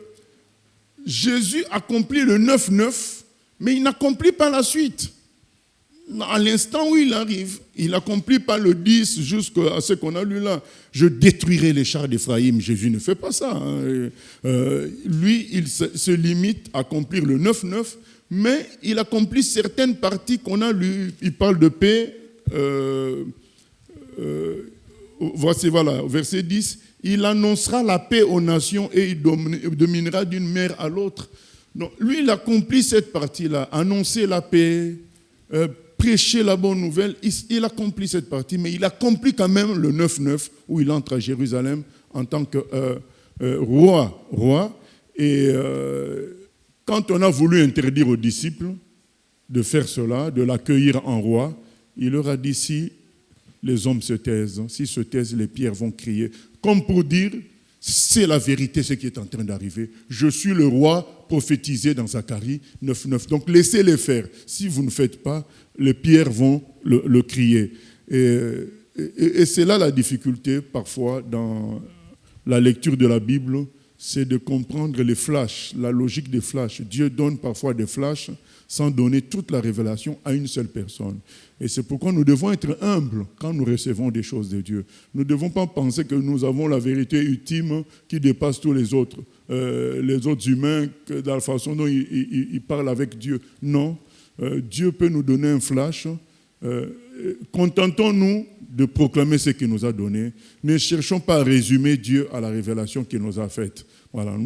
Jésus accomplit le 9-9, mais il n'accomplit pas la suite. À l'instant où il arrive, il n'accomplit pas le 10 jusqu'à ce qu'on a lu là. Je détruirai les chars d'Éphraïm. Jésus ne fait pas ça. Hein. Lui, il se limite à accomplir le 9-9, mais il accomplit certaines parties qu'on a lues. Il parle de paix. Voici, voilà, verset 10. Il annoncera la paix aux nations et il dominera d'une mer à l'autre. Donc, lui, il accomplit cette partie-là, annoncer la paix, prêcher la bonne nouvelle. Il accomplit cette partie, mais il accomplit quand même le 9-9 où il entre à Jérusalem en tant que roi. Et quand on a voulu interdire aux disciples de faire cela, de l'accueillir en roi, il leur a dit, si les hommes se taisent, s'ils se taisent, les pierres vont crier. Comme pour dire, c'est la vérité ce qui est en train d'arriver. Je suis le roi prophétisé dans Zacharie 9.9. Donc laissez-les faire. Si vous ne faites pas, les pierres vont le crier. Et c'est là la difficulté parfois dans la lecture de la Bible, c'est de comprendre les flashs, la logique des flashs. Dieu donne parfois des flashs sans donner toute la révélation à une seule personne. Et c'est pourquoi nous devons être humbles quand nous recevons des choses de Dieu. Nous ne devons pas penser que nous avons la vérité ultime qui dépasse tous les autres humains, que dans la façon dont ils parlent avec Dieu. Non, Dieu peut nous donner un flash. Contentons-nous de proclamer ce qu'il nous a donné. Ne cherchons pas à résumer Dieu à la révélation qu'il nous a faite. Voilà,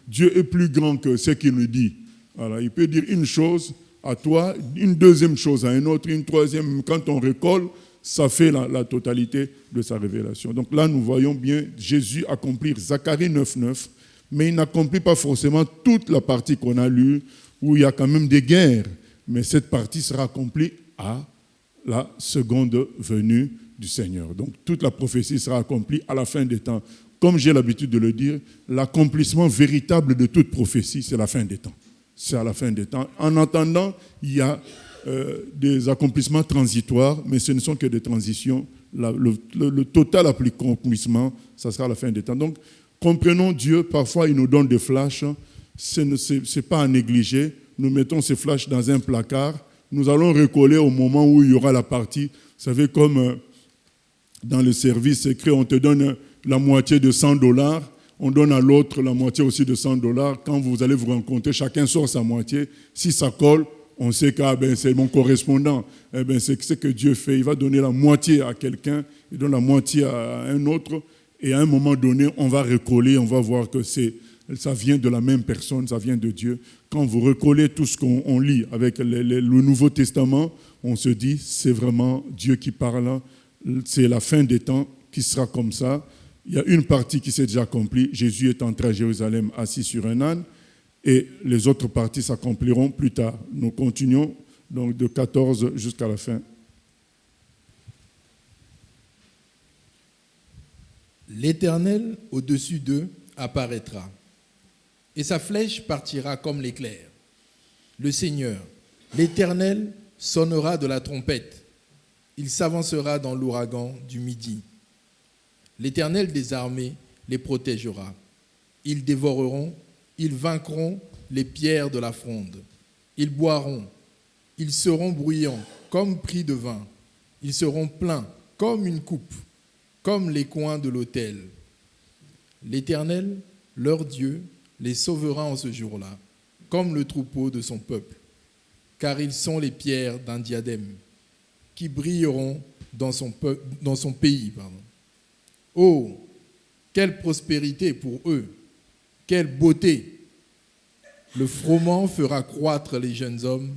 Dieu est plus grand que ce qu'il nous dit. Voilà, il peut dire une chose à toi, une deuxième chose à un autre, une troisième. Quand on récolte, ça fait la totalité de sa révélation. Donc là, nous voyons bien Jésus accomplir Zacharie 9.9, mais il n'accomplit pas forcément toute la partie qu'on a lue, où il y a quand même des guerres. Mais cette partie sera accomplie à la seconde venue du Seigneur. Donc toute la prophétie sera accomplie à la fin des temps. Comme j'ai l'habitude de le dire, l'accomplissement véritable de toute prophétie, c'est la fin des temps. C'est à la fin des temps. En attendant, il y a des accomplissements transitoires, mais ce ne sont que des transitions. Le total accomplissement, ça sera à la fin des temps. Donc, comprenons Dieu. Parfois, il nous donne des flashs. Ce n'est pas à négliger. Nous mettons ces flashs dans un placard. Nous allons recoller au moment où il y aura la partie. Vous savez, comme dans le service secret, on te donne la moitié de $100. On donne à l'autre la moitié aussi de $100. Quand vous allez vous rencontrer, chacun sort sa moitié. Si ça colle, on sait que c'est mon correspondant. C'est ce que Dieu fait. Il va donner la moitié à quelqu'un, il donne la moitié à un autre. Et à un moment donné, on va recoller, on va voir que ça vient de la même personne, ça vient de Dieu. Quand vous recollez tout ce qu'on lit avec le Nouveau Testament, on se dit, c'est vraiment Dieu qui parle. C'est la fin des temps qui sera comme ça. Il y a une partie qui s'est déjà accomplie. Jésus est entré à Jérusalem assis sur un âne et les autres parties s'accompliront plus tard. Nous continuons donc de 14 jusqu'à la fin. L'Éternel au-dessus d'eux apparaîtra et sa flèche partira comme l'éclair. Le Seigneur, l'Éternel, sonnera de la trompette. Il s'avancera dans l'ouragan du midi. L'Éternel des armées les protégera. Ils dévoreront, ils vaincront les pierres de la fronde. Ils boiront, ils seront bruyants comme pris de vin. Ils seront pleins comme une coupe, comme les coins de l'autel. L'Éternel, leur Dieu, les sauvera en ce jour-là, comme le troupeau de son peuple, car ils sont les pierres d'un diadème qui brilleront dans son pays. Oh, quelle prospérité pour eux, quelle beauté! Le froment fera croître les jeunes hommes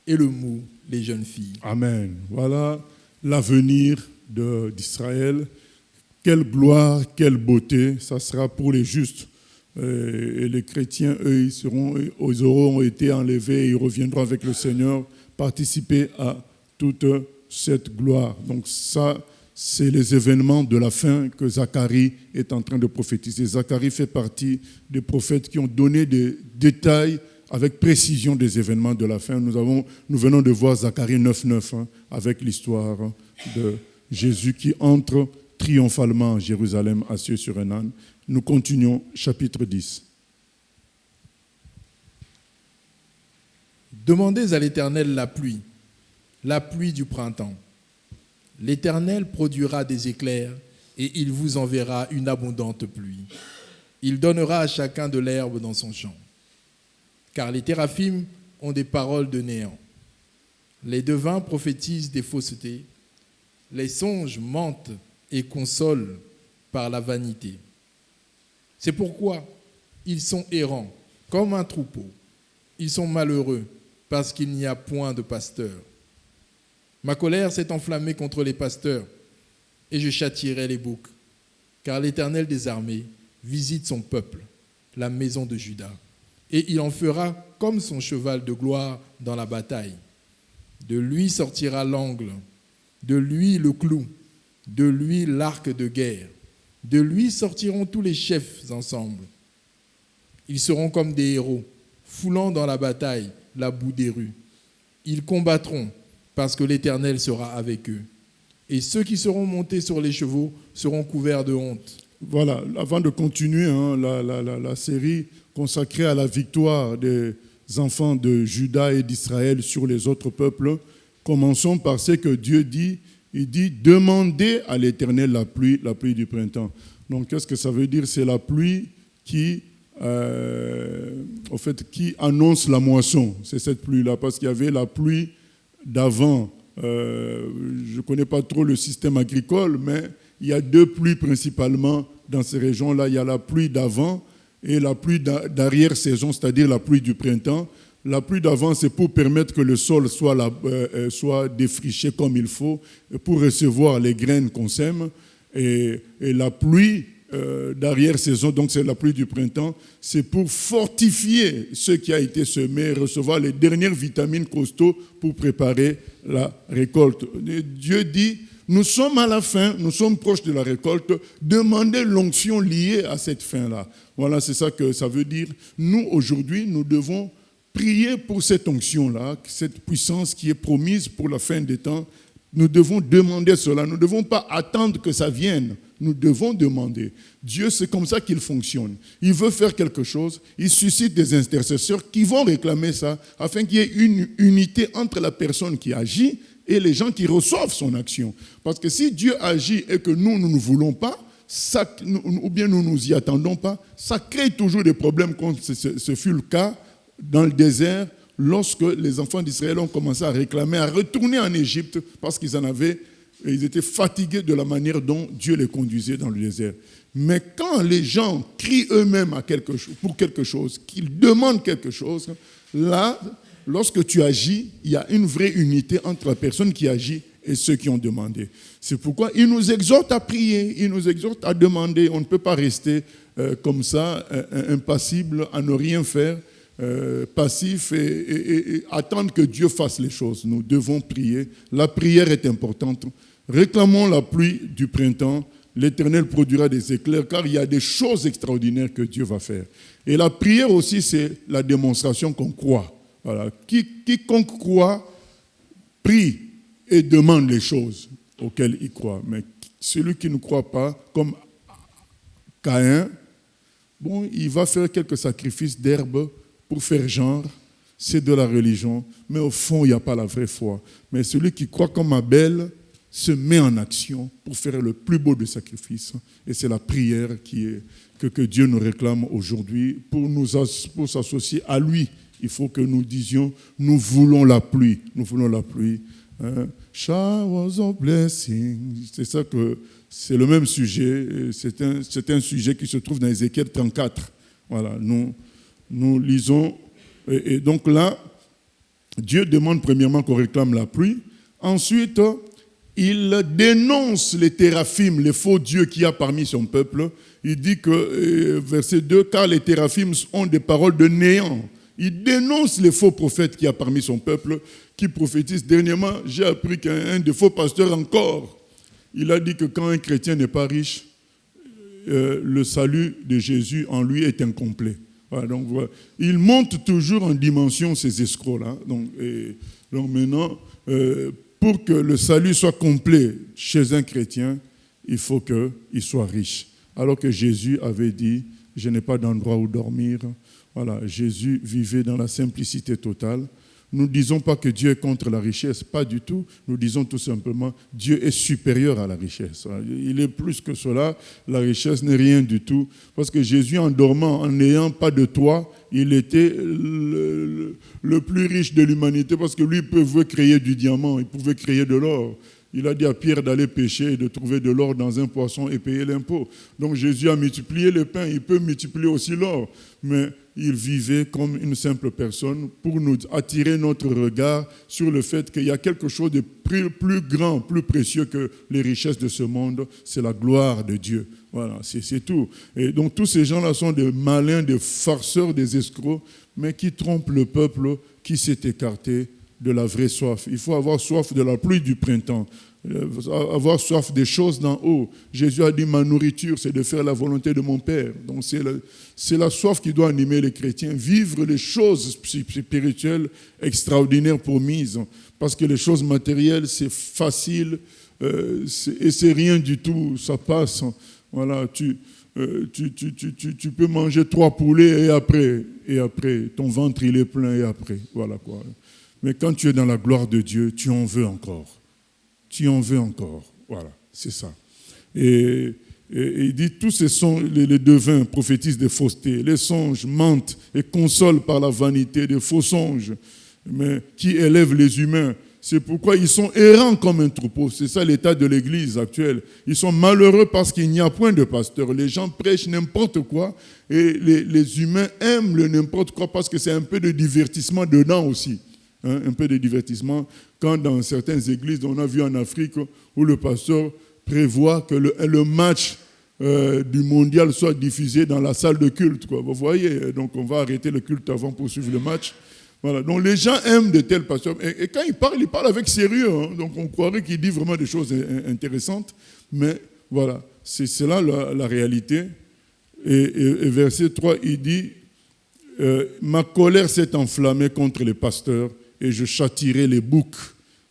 et le mou les jeunes filles. Amen. Voilà l'avenir d'Israël. Quelle gloire, quelle beauté, ça sera pour les justes. Et les chrétiens, eux, ils auront été enlevés et ils reviendront avec le Seigneur participer à toute cette gloire. Donc ça, c'est les événements de la fin que Zacharie est en train de prophétiser. Zacharie fait partie des prophètes qui ont donné des détails avec précision des événements de la fin. Nous venons de voir Zacharie 9:9 avec l'histoire de Jésus qui entre triomphalement à Jérusalem, assis sur un âne. Nous continuons, chapitre 10. Demandez à l'Éternel la pluie du printemps. L'Éternel produira des éclairs et il vous enverra une abondante pluie. Il donnera à chacun de l'herbe dans son champ. Car les téraphim ont des paroles de néant. Les devins prophétisent des faussetés. Les songes mentent et consolent par la vanité. C'est pourquoi ils sont errants comme un troupeau. Ils sont malheureux parce qu'il n'y a point de pasteur. Ma colère s'est enflammée contre les pasteurs et je châtierai les boucs. Car l'Éternel des armées visite son peuple, la maison de Juda. Et il en fera comme son cheval de gloire dans la bataille. De lui sortira l'angle, de lui le clou, de lui l'arc de guerre. De lui sortiront tous les chefs ensemble. Ils seront comme des héros, foulant dans la bataille la boue des rues. Ils combattront parce que l'Éternel sera avec eux. Et ceux qui seront montés sur les chevaux seront couverts de honte. Voilà, avant de continuer la série consacrée à la victoire des enfants de Juda et d'Israël sur les autres peuples, commençons par ce que Dieu dit. Il dit, demandez à l'Éternel la pluie du printemps. Donc, qu'est-ce que ça veut dire? C'est la pluie qui annonce la moisson. C'est cette pluie-là, parce qu'il y avait la pluie d'avant. Je ne connais pas trop le système agricole, mais il y a deux pluies principalement dans ces régions-là. Il y a la pluie d'avant et la pluie d'arrière-saison, c'est-à-dire la pluie du printemps. La pluie d'avant, c'est pour permettre que le sol soit défriché comme il faut, pour recevoir les graines qu'on sème. Et la pluie d'arrière-saison, donc c'est la pluie du printemps, c'est pour fortifier ce qui a été semé, recevoir les dernières vitamines costauds pour préparer la récolte. Et Dieu dit, nous sommes à la fin, nous sommes proches de la récolte, demandez l'onction liée à cette fin-là. Voilà, c'est ça que ça veut dire. Nous, aujourd'hui, nous devons prier pour cette onction-là, cette puissance qui est promise pour la fin des temps. Nous devons demander cela. Nous ne devons pas attendre que ça vienne. Nous devons demander. Dieu, c'est comme ça qu'il fonctionne. Il veut faire quelque chose. Il suscite des intercesseurs qui vont réclamer ça afin qu'il y ait une unité entre la personne qui agit et les gens qui reçoivent son action. Parce que si Dieu agit et que nous ne voulons pas, ou bien nous ne nous y attendons pas, ça crée toujours des problèmes comme ce fut le cas dans le désert, lorsque les enfants d'Israël ont commencé à réclamer, à retourner en Égypte, parce ils étaient fatigués de la manière dont Dieu les conduisait dans le désert. Mais quand les gens crient eux-mêmes pour quelque chose, qu'ils demandent quelque chose, là, lorsque tu agis, il y a une vraie unité entre la personne qui agit et ceux qui ont demandé. C'est pourquoi il nous exhorte à prier, il nous exhorte à demander. On ne peut pas rester comme ça, impassible, à ne rien faire, passif et attendre que Dieu fasse les choses. Nous devons prier. La prière est importante. Réclamons la pluie du printemps. L'Éternel produira des éclairs, car il y a des choses extraordinaires que Dieu va faire. Et la prière aussi, c'est la démonstration qu'on croit. Voilà. Quiconque croit, prie et demande les choses auxquelles il croit. Mais celui qui ne croit pas, comme Caïn, il va faire quelques sacrifices d'herbe pour faire genre. c'est de la religion, mais au fond, il n'y a pas la vraie foi. Mais celui qui croit comme Abel se met en action pour faire le plus beau des sacrifices. Et c'est la prière que Dieu nous réclame aujourd'hui pour s'associer à lui. Il faut que nous disions, nous voulons la pluie. Nous voulons la pluie. Showers of blessing. C'est ça que c'est le même sujet. C'est un sujet qui se trouve dans Ézéchiel 34. Voilà, nous lisons. Et donc là, Dieu demande premièrement qu'on réclame la pluie. Ensuite, il dénonce les téraphim, les faux dieux qu'il y a parmi son peuple. Il dit que, verset 2, car les téraphim ont des paroles de néant. Il dénonce les faux prophètes qu'il y a parmi son peuple qui prophétisent. Dernièrement, j'ai appris qu'un des faux pasteurs encore, il a dit que quand un chrétien n'est pas riche, le salut de Jésus en lui est incomplet. Voilà, donc, voilà. Il monte toujours en dimension ces escrocs-là. Donc maintenant, pour que le salut soit complet chez un chrétien, il faut qu'il soit riche. Alors que Jésus avait dit, je n'ai pas d'endroit où dormir. Voilà, Jésus vivait dans la simplicité totale. Nous ne disons pas que Dieu est contre la richesse, pas du tout. Nous disons tout simplement, Dieu est supérieur à la richesse. Il est plus que cela. La richesse n'est rien du tout. Parce que Jésus, en dormant, en n'ayant pas de toit, il était le plus riche de l'humanité parce que lui, il pouvait créer du diamant, il pouvait créer de l'or. Il a dit à Pierre d'aller pêcher et de trouver de l'or dans un poisson et payer l'impôt. Donc Jésus a multiplié le pain, il peut multiplier aussi l'or. Mais il vivait comme une simple personne pour nous attirer notre regard sur le fait qu'il y a quelque chose de plus grand, plus précieux que les richesses de ce monde, c'est la gloire de Dieu. Voilà, c'est tout. Et donc tous ces gens-là sont des malins, des farceurs, des escrocs, mais qui trompent le peuple qui s'est écarté de la vraie soif. Il faut avoir soif de la pluie du printemps, avoir soif des choses d'en haut. Jésus a dit, ma nourriture, c'est de faire la volonté de mon Père. Donc c'est la soif qui doit animer les chrétiens, vivre les choses spirituelles extraordinaires promises. Parce que les choses matérielles, c'est facile et c'est rien du tout, ça passe. Voilà, tu peux manger 3 poulets et après, ton ventre il est plein et après, voilà quoi. Mais quand tu es dans la gloire de Dieu, tu en veux encore. Tu en veux encore. Voilà, c'est ça. Et il dit, tous ces songes, les devins prophétisent des faussetés. Les songes mentent et consolent par la vanité des faux songes, mais qui élèvent les humains. C'est pourquoi ils sont errants comme un troupeau. C'est ça l'état de l'Église actuelle. Ils sont malheureux parce qu'il n'y a point de pasteur. Les gens prêchent n'importe quoi et les humains aiment le n'importe quoi parce que c'est un peu de divertissement dedans aussi. Un peu de divertissement, quand dans certaines églises, on a vu en Afrique, où le pasteur prévoit que le match du mondial soit diffusé dans la salle de culte. Quoi. Vous voyez, donc on va arrêter le culte avant pour suivre le match. Voilà. Donc les gens aiment de tels pasteurs. Et quand il parle avec sérieux. Donc on croirait qu'il dit vraiment des choses intéressantes. Mais voilà, c'est là la réalité. Et verset 3, il dit, ma colère s'est enflammée contre les pasteurs, et je châtierai les boucs,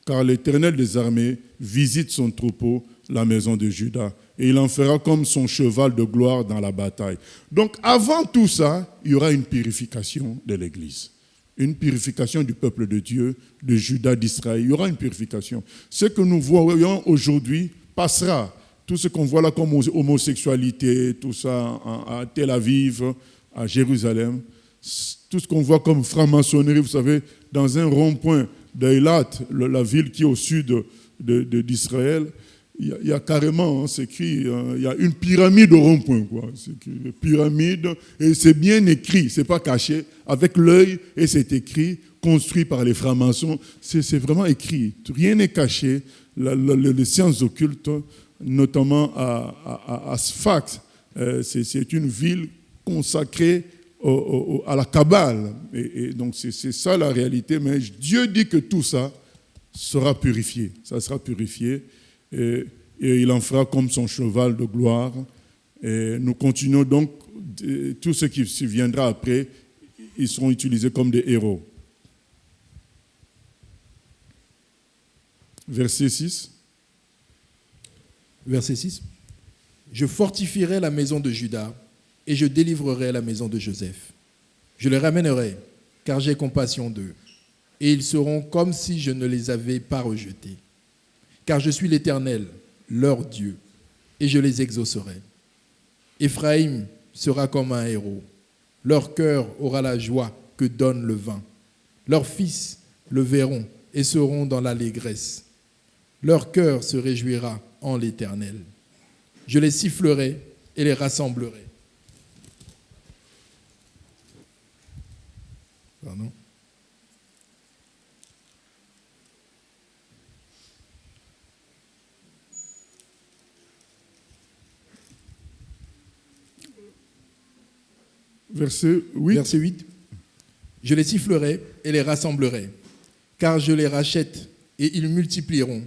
car l'Éternel des armées visite son troupeau, la maison de Juda, et il en fera comme son cheval de gloire dans la bataille. Donc avant tout ça, il y aura une purification de l'Église, une purification du peuple de Dieu, de Juda, d'Israël. Il y aura une purification. Ce que nous voyons aujourd'hui passera. Tout ce qu'on voit là comme homosexualité, tout ça à Tel Aviv, à Jérusalem, tout ce qu'on voit comme franc-maçonnerie, vous savez, dans un rond-point d'Eilat, la ville qui est au sud d'Israël, il y a carrément, c'est écrit, il y a une pyramide au rond-point, quoi. C'est une pyramide, et c'est bien écrit, c'est pas caché, avec l'œil, et c'est écrit, construit par les francs-maçons, c'est vraiment écrit, rien n'est caché. Les sciences occultes, notamment à Sfax, c'est une ville consacrée à la Kabbale. Et donc c'est ça la réalité. Mais Dieu dit que tout ça sera purifié. Ça sera purifié. Et il en fera comme son cheval de gloire. Et nous continuons donc. Tout ce qui viendra après, ils seront utilisés comme des héros. Verset 6. Verset 6. Je fortifierai la maison de Juda et je délivrerai la maison de Joseph. Je les ramènerai car j'ai compassion d'eux. Et ils seront comme si je ne les avais pas rejetés. Car je suis l'Éternel, leur Dieu, et je les exaucerai. Éphraïm sera comme un héros. Leur cœur aura la joie que donne le vin. Leurs fils le verront et seront dans l'allégresse. Leur cœur se réjouira en l'Éternel. Je les sifflerai et les rassemblerai. Pardon. Verset 8. Verset 8. Je les sifflerai et les rassemblerai, car je les rachète et ils multiplieront,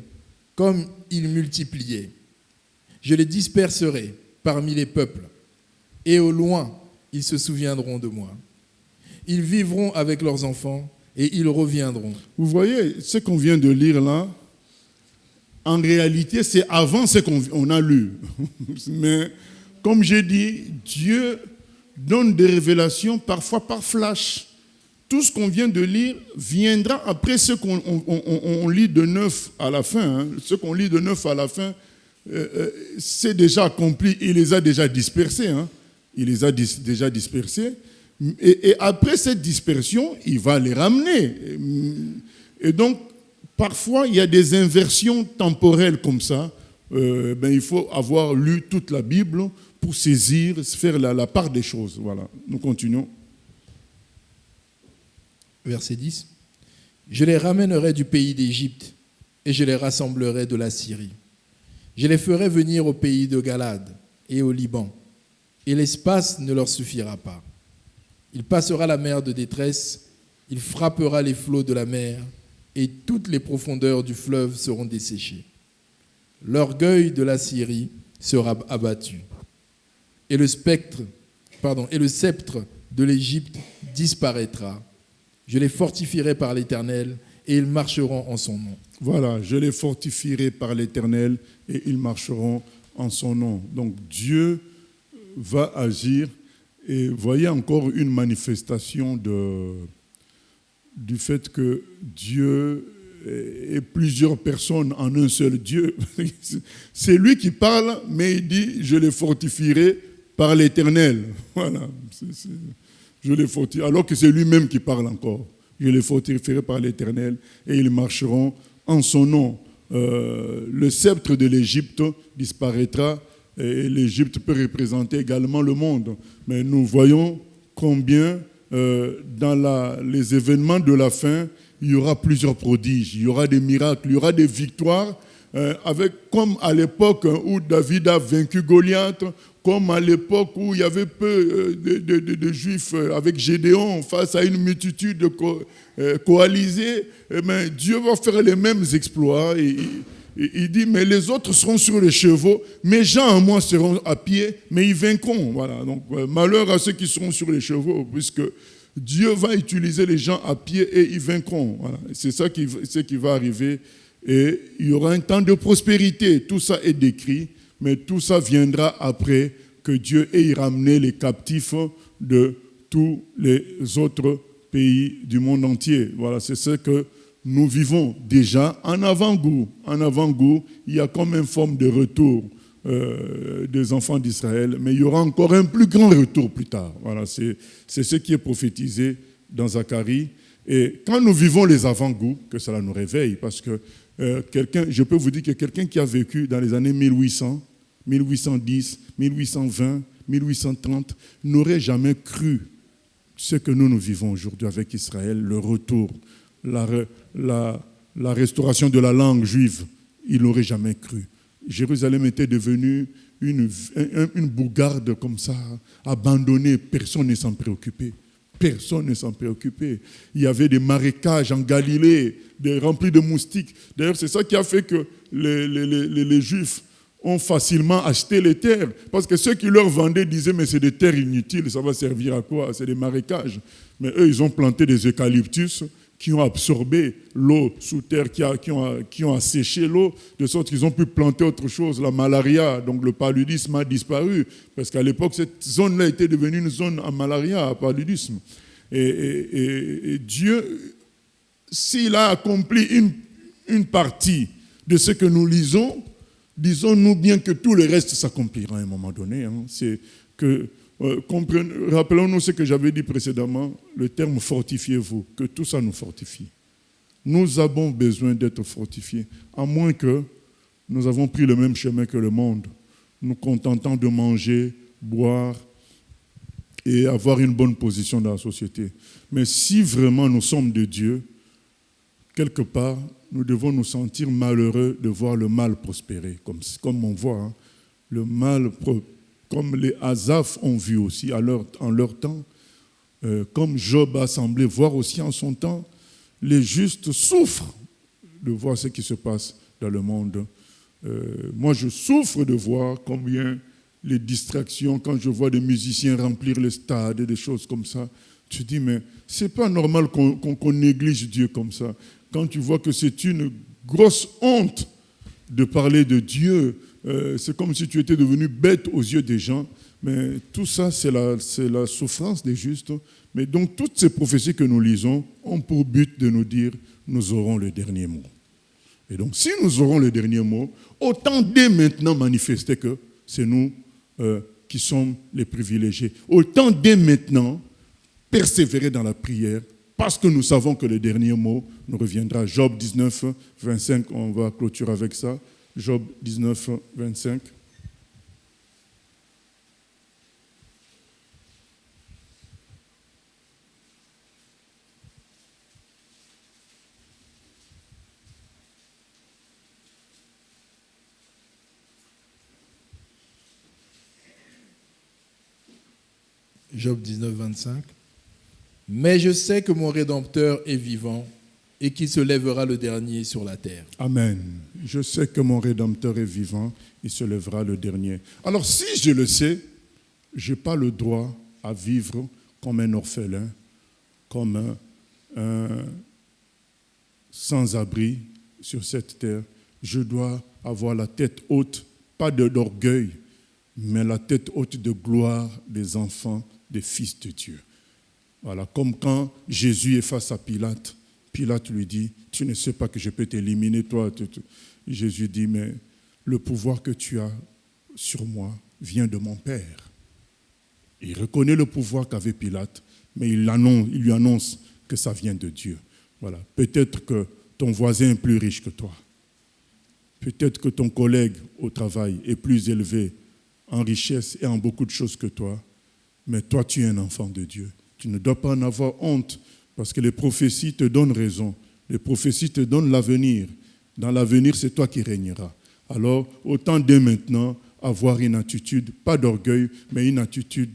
comme ils multipliaient. Je les disperserai parmi les peuples, et au loin, ils se souviendront de moi. Ils vivront avec leurs enfants et ils reviendront. Vous voyez, ce qu'on vient de lire là, en réalité, c'est avant ce qu'on a lu. Mais comme j'ai dit, Dieu donne des révélations parfois par flash. Tout ce qu'on vient de lire viendra après ce qu'on lit de 9 à la fin. Hein. Ce qu'on lit de 9 à la fin, c'est déjà accompli. Il les a déjà dispersés. Hein. Il les a déjà dispersés. Et après cette dispersion, il va les ramener. Et donc, parfois, il y a des inversions temporelles comme ça. Il faut avoir lu toute la Bible pour saisir, faire la part des choses. Voilà, nous continuons. Verset 10. Je les ramènerai du pays d'Égypte et je les rassemblerai de la Syrie. Je les ferai venir au pays de Galade et au Liban, et l'espace ne leur suffira pas. Il passera la mer de détresse, il frappera les flots de la mer, et toutes les profondeurs du fleuve seront desséchées. L'orgueil de la Syrie sera abattu, et le sceptre de l'Égypte disparaîtra. Je les fortifierai par l'Éternel, et ils marcheront en son nom. Voilà, je les fortifierai par l'Éternel, et ils marcheront en son nom. Donc Dieu va agir. Et voyez encore une manifestation du fait que Dieu est plusieurs personnes en un seul Dieu. C'est lui qui parle, mais il dit « je les fortifierai par l'Éternel ». Voilà, je les fortifierai, alors que c'est lui-même qui parle encore. Je les fortifierai par l'Éternel et ils marcheront en son nom. Le sceptre de l'Égypte disparaîtra. Et l'Égypte peut représenter également le monde. Mais nous voyons combien dans les événements de la fin, il y aura plusieurs prodiges, il y aura des miracles, il y aura des victoires, comme à l'époque où David a vaincu Goliath, comme à l'époque où il y avait peu de Juifs avec Gédéon face à une multitude coalisée. Dieu va faire les mêmes exploits. Il dit, mais les autres seront sur les chevaux, mes gens à moi seront à pied, mais ils vaincront. Voilà. Donc, malheur à ceux qui seront sur les chevaux, puisque Dieu va utiliser les gens à pied et ils vaincront. Voilà. C'est ça qui va arriver. Et il y aura un temps de prospérité. Tout ça est décrit, mais tout ça viendra après que Dieu ait ramené les captifs de tous les autres pays du monde entier. Voilà, c'est ce que nous vivons déjà en avant-goût. En avant-goût, il y a comme une forme de retour des enfants d'Israël, mais il y aura encore un plus grand retour plus tard. Voilà, c'est ce qui est prophétisé dans Zacharie. Et quand nous vivons les avant-goûts, que cela nous réveille, parce que je peux vous dire que quelqu'un qui a vécu dans les années 1800, 1810, 1820, 1830, n'aurait jamais cru ce que nous vivons aujourd'hui avec Israël, le retour, la restauration de la langue juive. Il n'aurait jamais cru. Jérusalem était devenue une bourgade comme ça, abandonnée, personne ne s'en préoccupait. Personne ne s'en préoccupait. Il y avait des marécages en Galilée, remplis de moustiques. D'ailleurs, c'est ça qui a fait que les Juifs ont facilement acheté les terres. Parce que ceux qui leur vendaient disaient, mais c'est des terres inutiles, ça va servir à quoi? C'est des marécages. Mais eux, ils ont planté des eucalyptus qui ont absorbé l'eau sous terre, qui ont asséché l'eau, de sorte qu'ils ont pu planter autre chose. La malaria, donc le paludisme a disparu, parce qu'à l'époque, cette zone-là était devenue une zone en malaria, à paludisme. Et Dieu, s'il a accompli une partie de ce que nous lisons, disons-nous bien que tout le reste s'accomplira à un moment donné. C'est que, rappelons-nous ce que j'avais dit précédemment, le terme « fortifiez-vous », que tout ça nous fortifie. Nous avons besoin d'être fortifiés, à moins que nous avons pris le même chemin que le monde, nous contentant de manger, boire et avoir une bonne position dans la société. Mais si vraiment nous sommes de Dieu, quelque part, nous devons nous sentir malheureux de voir le mal prospérer, comme on voit, le mal, comme les Asaph ont vu aussi en leur temps, comme Job a semblé voir aussi en son temps, les justes souffrent de voir ce qui se passe dans le monde. Moi, je souffre de voir combien les distractions, quand je vois des musiciens remplir le stade et des choses comme ça, tu dis, mais c'est pas normal qu'on néglige Dieu comme ça. Quand tu vois que c'est une grosse honte de parler de Dieu, c'est comme si tu étais devenu bête aux yeux des gens. Mais tout ça, c'est la souffrance des justes. Mais donc, toutes ces prophéties que nous lisons ont pour but de nous dire, nous aurons le dernier mot. Et donc, si nous aurons le dernier mot, autant dès maintenant manifester que c'est nous qui sommes les privilégiés. Autant dès maintenant persévérer dans la prière, parce que nous savons que le dernier mot nous reviendra. Job 19, 25, on va clôturer avec ça. Job 19, 25. Job 19, 25. Mais je sais que mon Rédempteur est vivant et qu'il se lèvera le dernier sur la terre. Amen. Je sais que mon Rédempteur est vivant, il se lèvera le dernier. Alors si je le sais, je n'ai pas le droit à vivre comme un orphelin, comme un sans-abri sur cette terre. Je dois avoir la tête haute, pas d'orgueil, mais la tête haute de gloire des enfants, des fils de Dieu. Voilà, comme quand Jésus est face à Pilate, Pilate lui dit, tu ne sais pas que je peux t'éliminer, toi. Jésus dit, mais le pouvoir que tu as sur moi vient de mon Père. Il reconnaît le pouvoir qu'avait Pilate, mais il lui annonce que ça vient de Dieu. Voilà. Peut-être que ton voisin est plus riche que toi. Peut-être que ton collègue au travail est plus élevé en richesse et en beaucoup de choses que toi, mais toi, tu es un enfant de Dieu. Tu ne dois pas en avoir honte, parce que les prophéties te donnent raison. Les prophéties te donnent l'avenir. Dans l'avenir, c'est toi qui régneras. Alors, autant dès maintenant avoir une attitude, pas d'orgueil, mais une attitude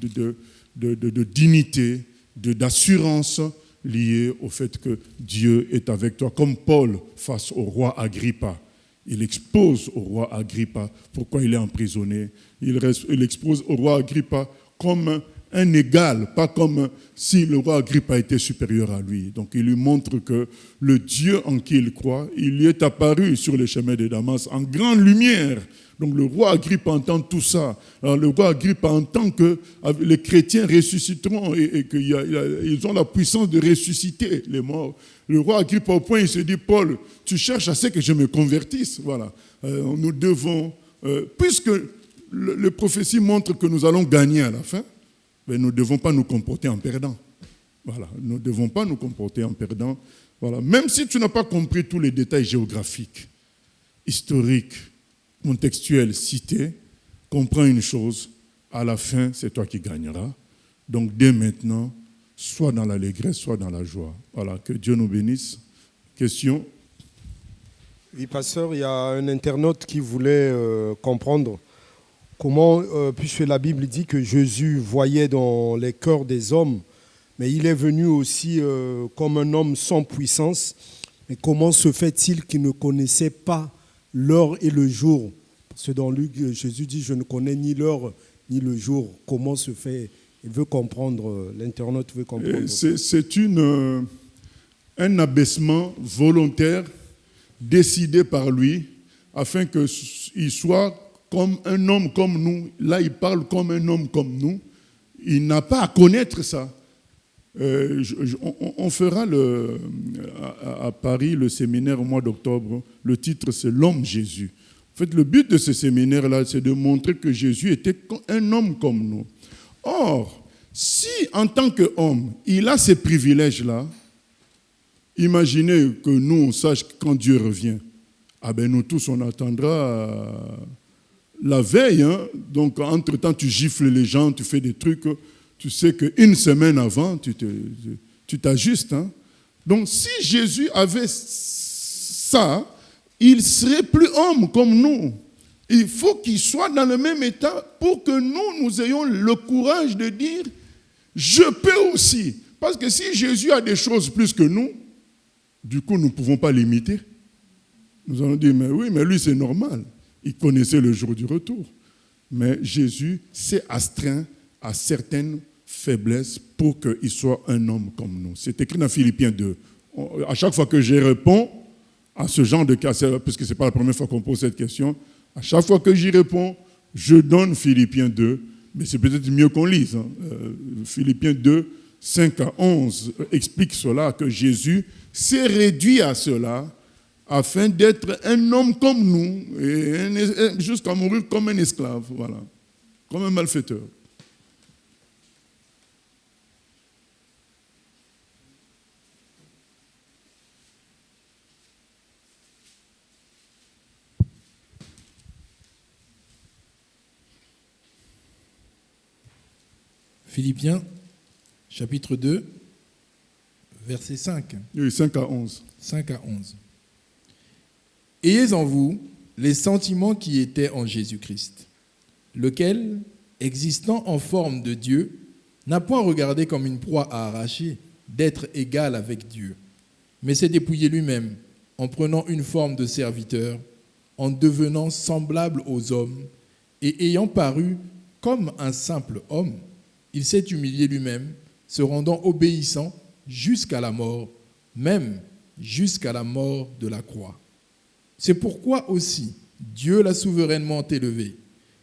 de dignité, d'assurance liée au fait que Dieu est avec toi. Comme Paul face au roi Agrippa. Il expose au roi Agrippa pourquoi il est emprisonné. Il expose au roi Agrippa comme un égal, pas comme si le roi Agrippa était supérieur à lui. Donc il lui montre que le Dieu en qui il croit, il lui est apparu sur le chemin de Damas en grande lumière. Donc le roi Agrippa entend tout ça. Alors le roi Agrippa entend que les chrétiens ressusciteront et qu'ils ont la puissance de ressusciter les morts. Le roi Agrippa au point, il se dit, Paul, tu cherches à ce que je me convertisse. Voilà. Nous devons, puisque les prophéties montrent que nous allons gagner à la fin, mais nous ne devons pas nous comporter en perdant. Voilà, nous ne devons pas nous comporter en perdant. Voilà. Même si tu n'as pas compris tous les détails géographiques, historiques, contextuels cités, comprends une chose, à la fin, c'est toi qui gagneras. Donc dès maintenant, soit dans l'allégresse, soit dans la joie. Voilà, que Dieu nous bénisse. Question ? Oui, pasteur, il y a un internaute qui voulait comprendre comment, puisque la Bible dit que Jésus voyait dans les cœurs des hommes, mais il est venu aussi comme un homme sans puissance. Mais comment se fait-il qu'il ne connaissait pas l'heure et le jour? Parce que dans Luc, Jésus dit, je ne connais ni l'heure ni le jour. Comment se fait? Il veut comprendre, l'internaute veut comprendre. C'est un abaissement volontaire décidé par lui afin qu'il soit comme un homme comme nous. Là, il parle comme un homme comme nous. Il n'a pas à connaître ça. On fera à Paris le séminaire au mois d'octobre. Le titre, c'est l'homme Jésus. En fait, le but de ce séminaire-là, c'est de montrer que Jésus était un homme comme nous. Or, si en tant qu'homme, il a ces privilèges-là, imaginez que nous, on sache quand Dieu revient. Ah ben nous tous, on attendra la veille. Hein? Donc, entre-temps, tu gifles les gens, tu fais des trucs. Tu sais qu'une semaine avant, tu t'ajustes. Hein? Donc, si Jésus avait ça, il serait plus homme comme nous. Il faut qu'il soit dans le même état pour que nous ayons le courage de dire « je peux aussi ». Parce que si Jésus a des choses plus que nous, du coup, nous ne pouvons pas l'imiter. Nous allons dire « mais oui, mais lui, c'est normal. Il connaissait le jour du retour. » Mais Jésus s'est astreint à certaines faiblesses pour qu'il soit un homme comme nous. C'est écrit dans Philippiens 2. À chaque fois que je réponds à ce genre de cas, parce que ce n'est pas la première fois qu'on pose cette question, à chaque fois que j'y réponds, je donne Philippiens 2, mais c'est peut-être mieux qu'on lise. Hein. Philippiens 2, 5 à 11 explique cela, que Jésus s'est réduit à cela afin d'être un homme comme nous, et jusqu'à mourir comme un esclave, voilà, comme un malfaiteur. Philippiens, chapitre 2, verset 5. Oui, 5 à 11. 5 à 11. Ayez en vous les sentiments qui étaient en Jésus-Christ, lequel, existant en forme de Dieu, n'a point regardé comme une proie à arracher d'être égal avec Dieu, mais s'est dépouillé lui-même en prenant une forme de serviteur, en devenant semblable aux hommes, et ayant paru comme un simple homme, il s'est humilié lui-même, se rendant obéissant jusqu'à la mort, même jusqu'à la mort de la croix. C'est pourquoi aussi Dieu l'a souverainement élevé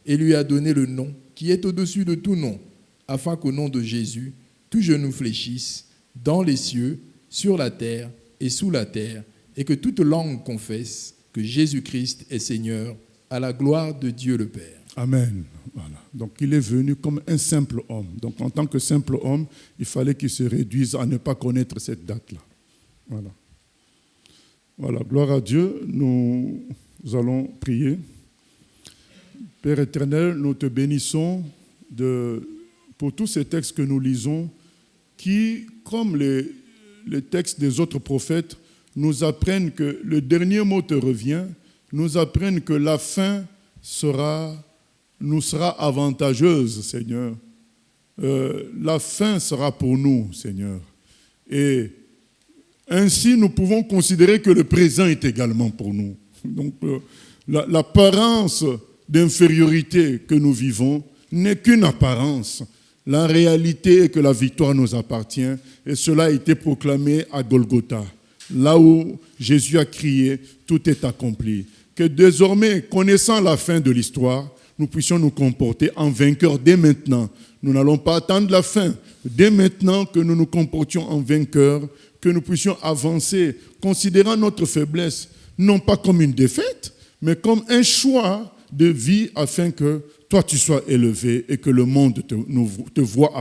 et lui a donné le nom qui est au-dessus de tout nom, afin qu'au nom de Jésus, tout genou fléchisse dans les cieux, sur la terre et sous la terre, et que toute langue confesse que Jésus-Christ est Seigneur, à la gloire de Dieu le Père. Amen. Voilà. Donc il est venu comme un simple homme. Donc en tant que simple homme, il fallait qu'il se réduise à ne pas connaître cette date-là. Voilà. Voilà, gloire à Dieu. Nous allons prier. Père éternel, nous te bénissons pour tous ces textes que nous lisons qui, comme les textes des autres prophètes, nous apprennent que le dernier mot te revient, nous apprennent que la fin nous sera avantageuse, Seigneur. La fin sera pour nous, Seigneur. Et ainsi, nous pouvons considérer que le présent est également pour nous. Donc, l'apparence d'infériorité que nous vivons n'est qu'une apparence. La réalité est que la victoire nous appartient, et cela a été proclamé à Golgotha, là où Jésus a crié « Tout est accompli ». Que désormais, connaissant la fin de l'histoire, nous puissions nous comporter en vainqueurs dès maintenant. Nous n'allons pas attendre la fin. Dès maintenant que nous nous comportions en vainqueurs, que nous puissions avancer, considérant notre faiblesse, non pas comme une défaite, mais comme un choix de vie afin que toi tu sois élevé et que le monde te voie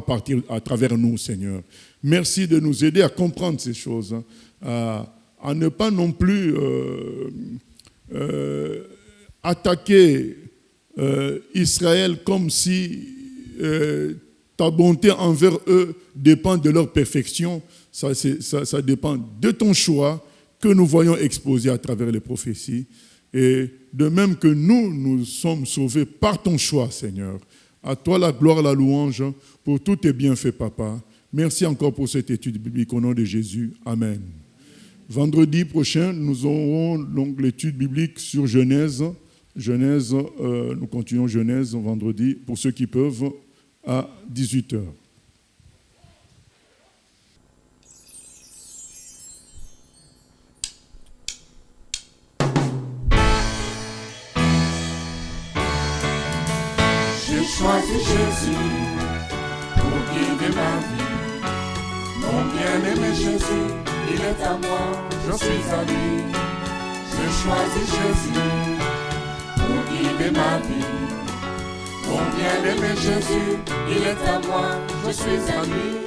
à travers nous, Seigneur. Merci de nous aider à comprendre ces choses, à ne pas non plus attaquer Israël comme si ta bonté envers eux dépend de leur perfection. Ça dépend de ton choix que nous voyons exposé à travers les prophéties. Et de même que nous sommes sauvés par ton choix, Seigneur. À toi la gloire, la louange pour tous tes bienfaits, Papa. Merci encore pour cette étude biblique au nom de Jésus. Amen. Vendredi prochain, nous aurons donc l'étude biblique sur Genèse. Nous continuons Genèse vendredi, pour ceux qui peuvent, à 18h. J'ai choisi Jésus pour guider ma vie. Mon bien-aimé Jésus, il est à moi, je suis à lui. J'ai choisi Jésus pour guider ma vie. Mon bien-aimé Jésus, il est à moi, je suis à lui.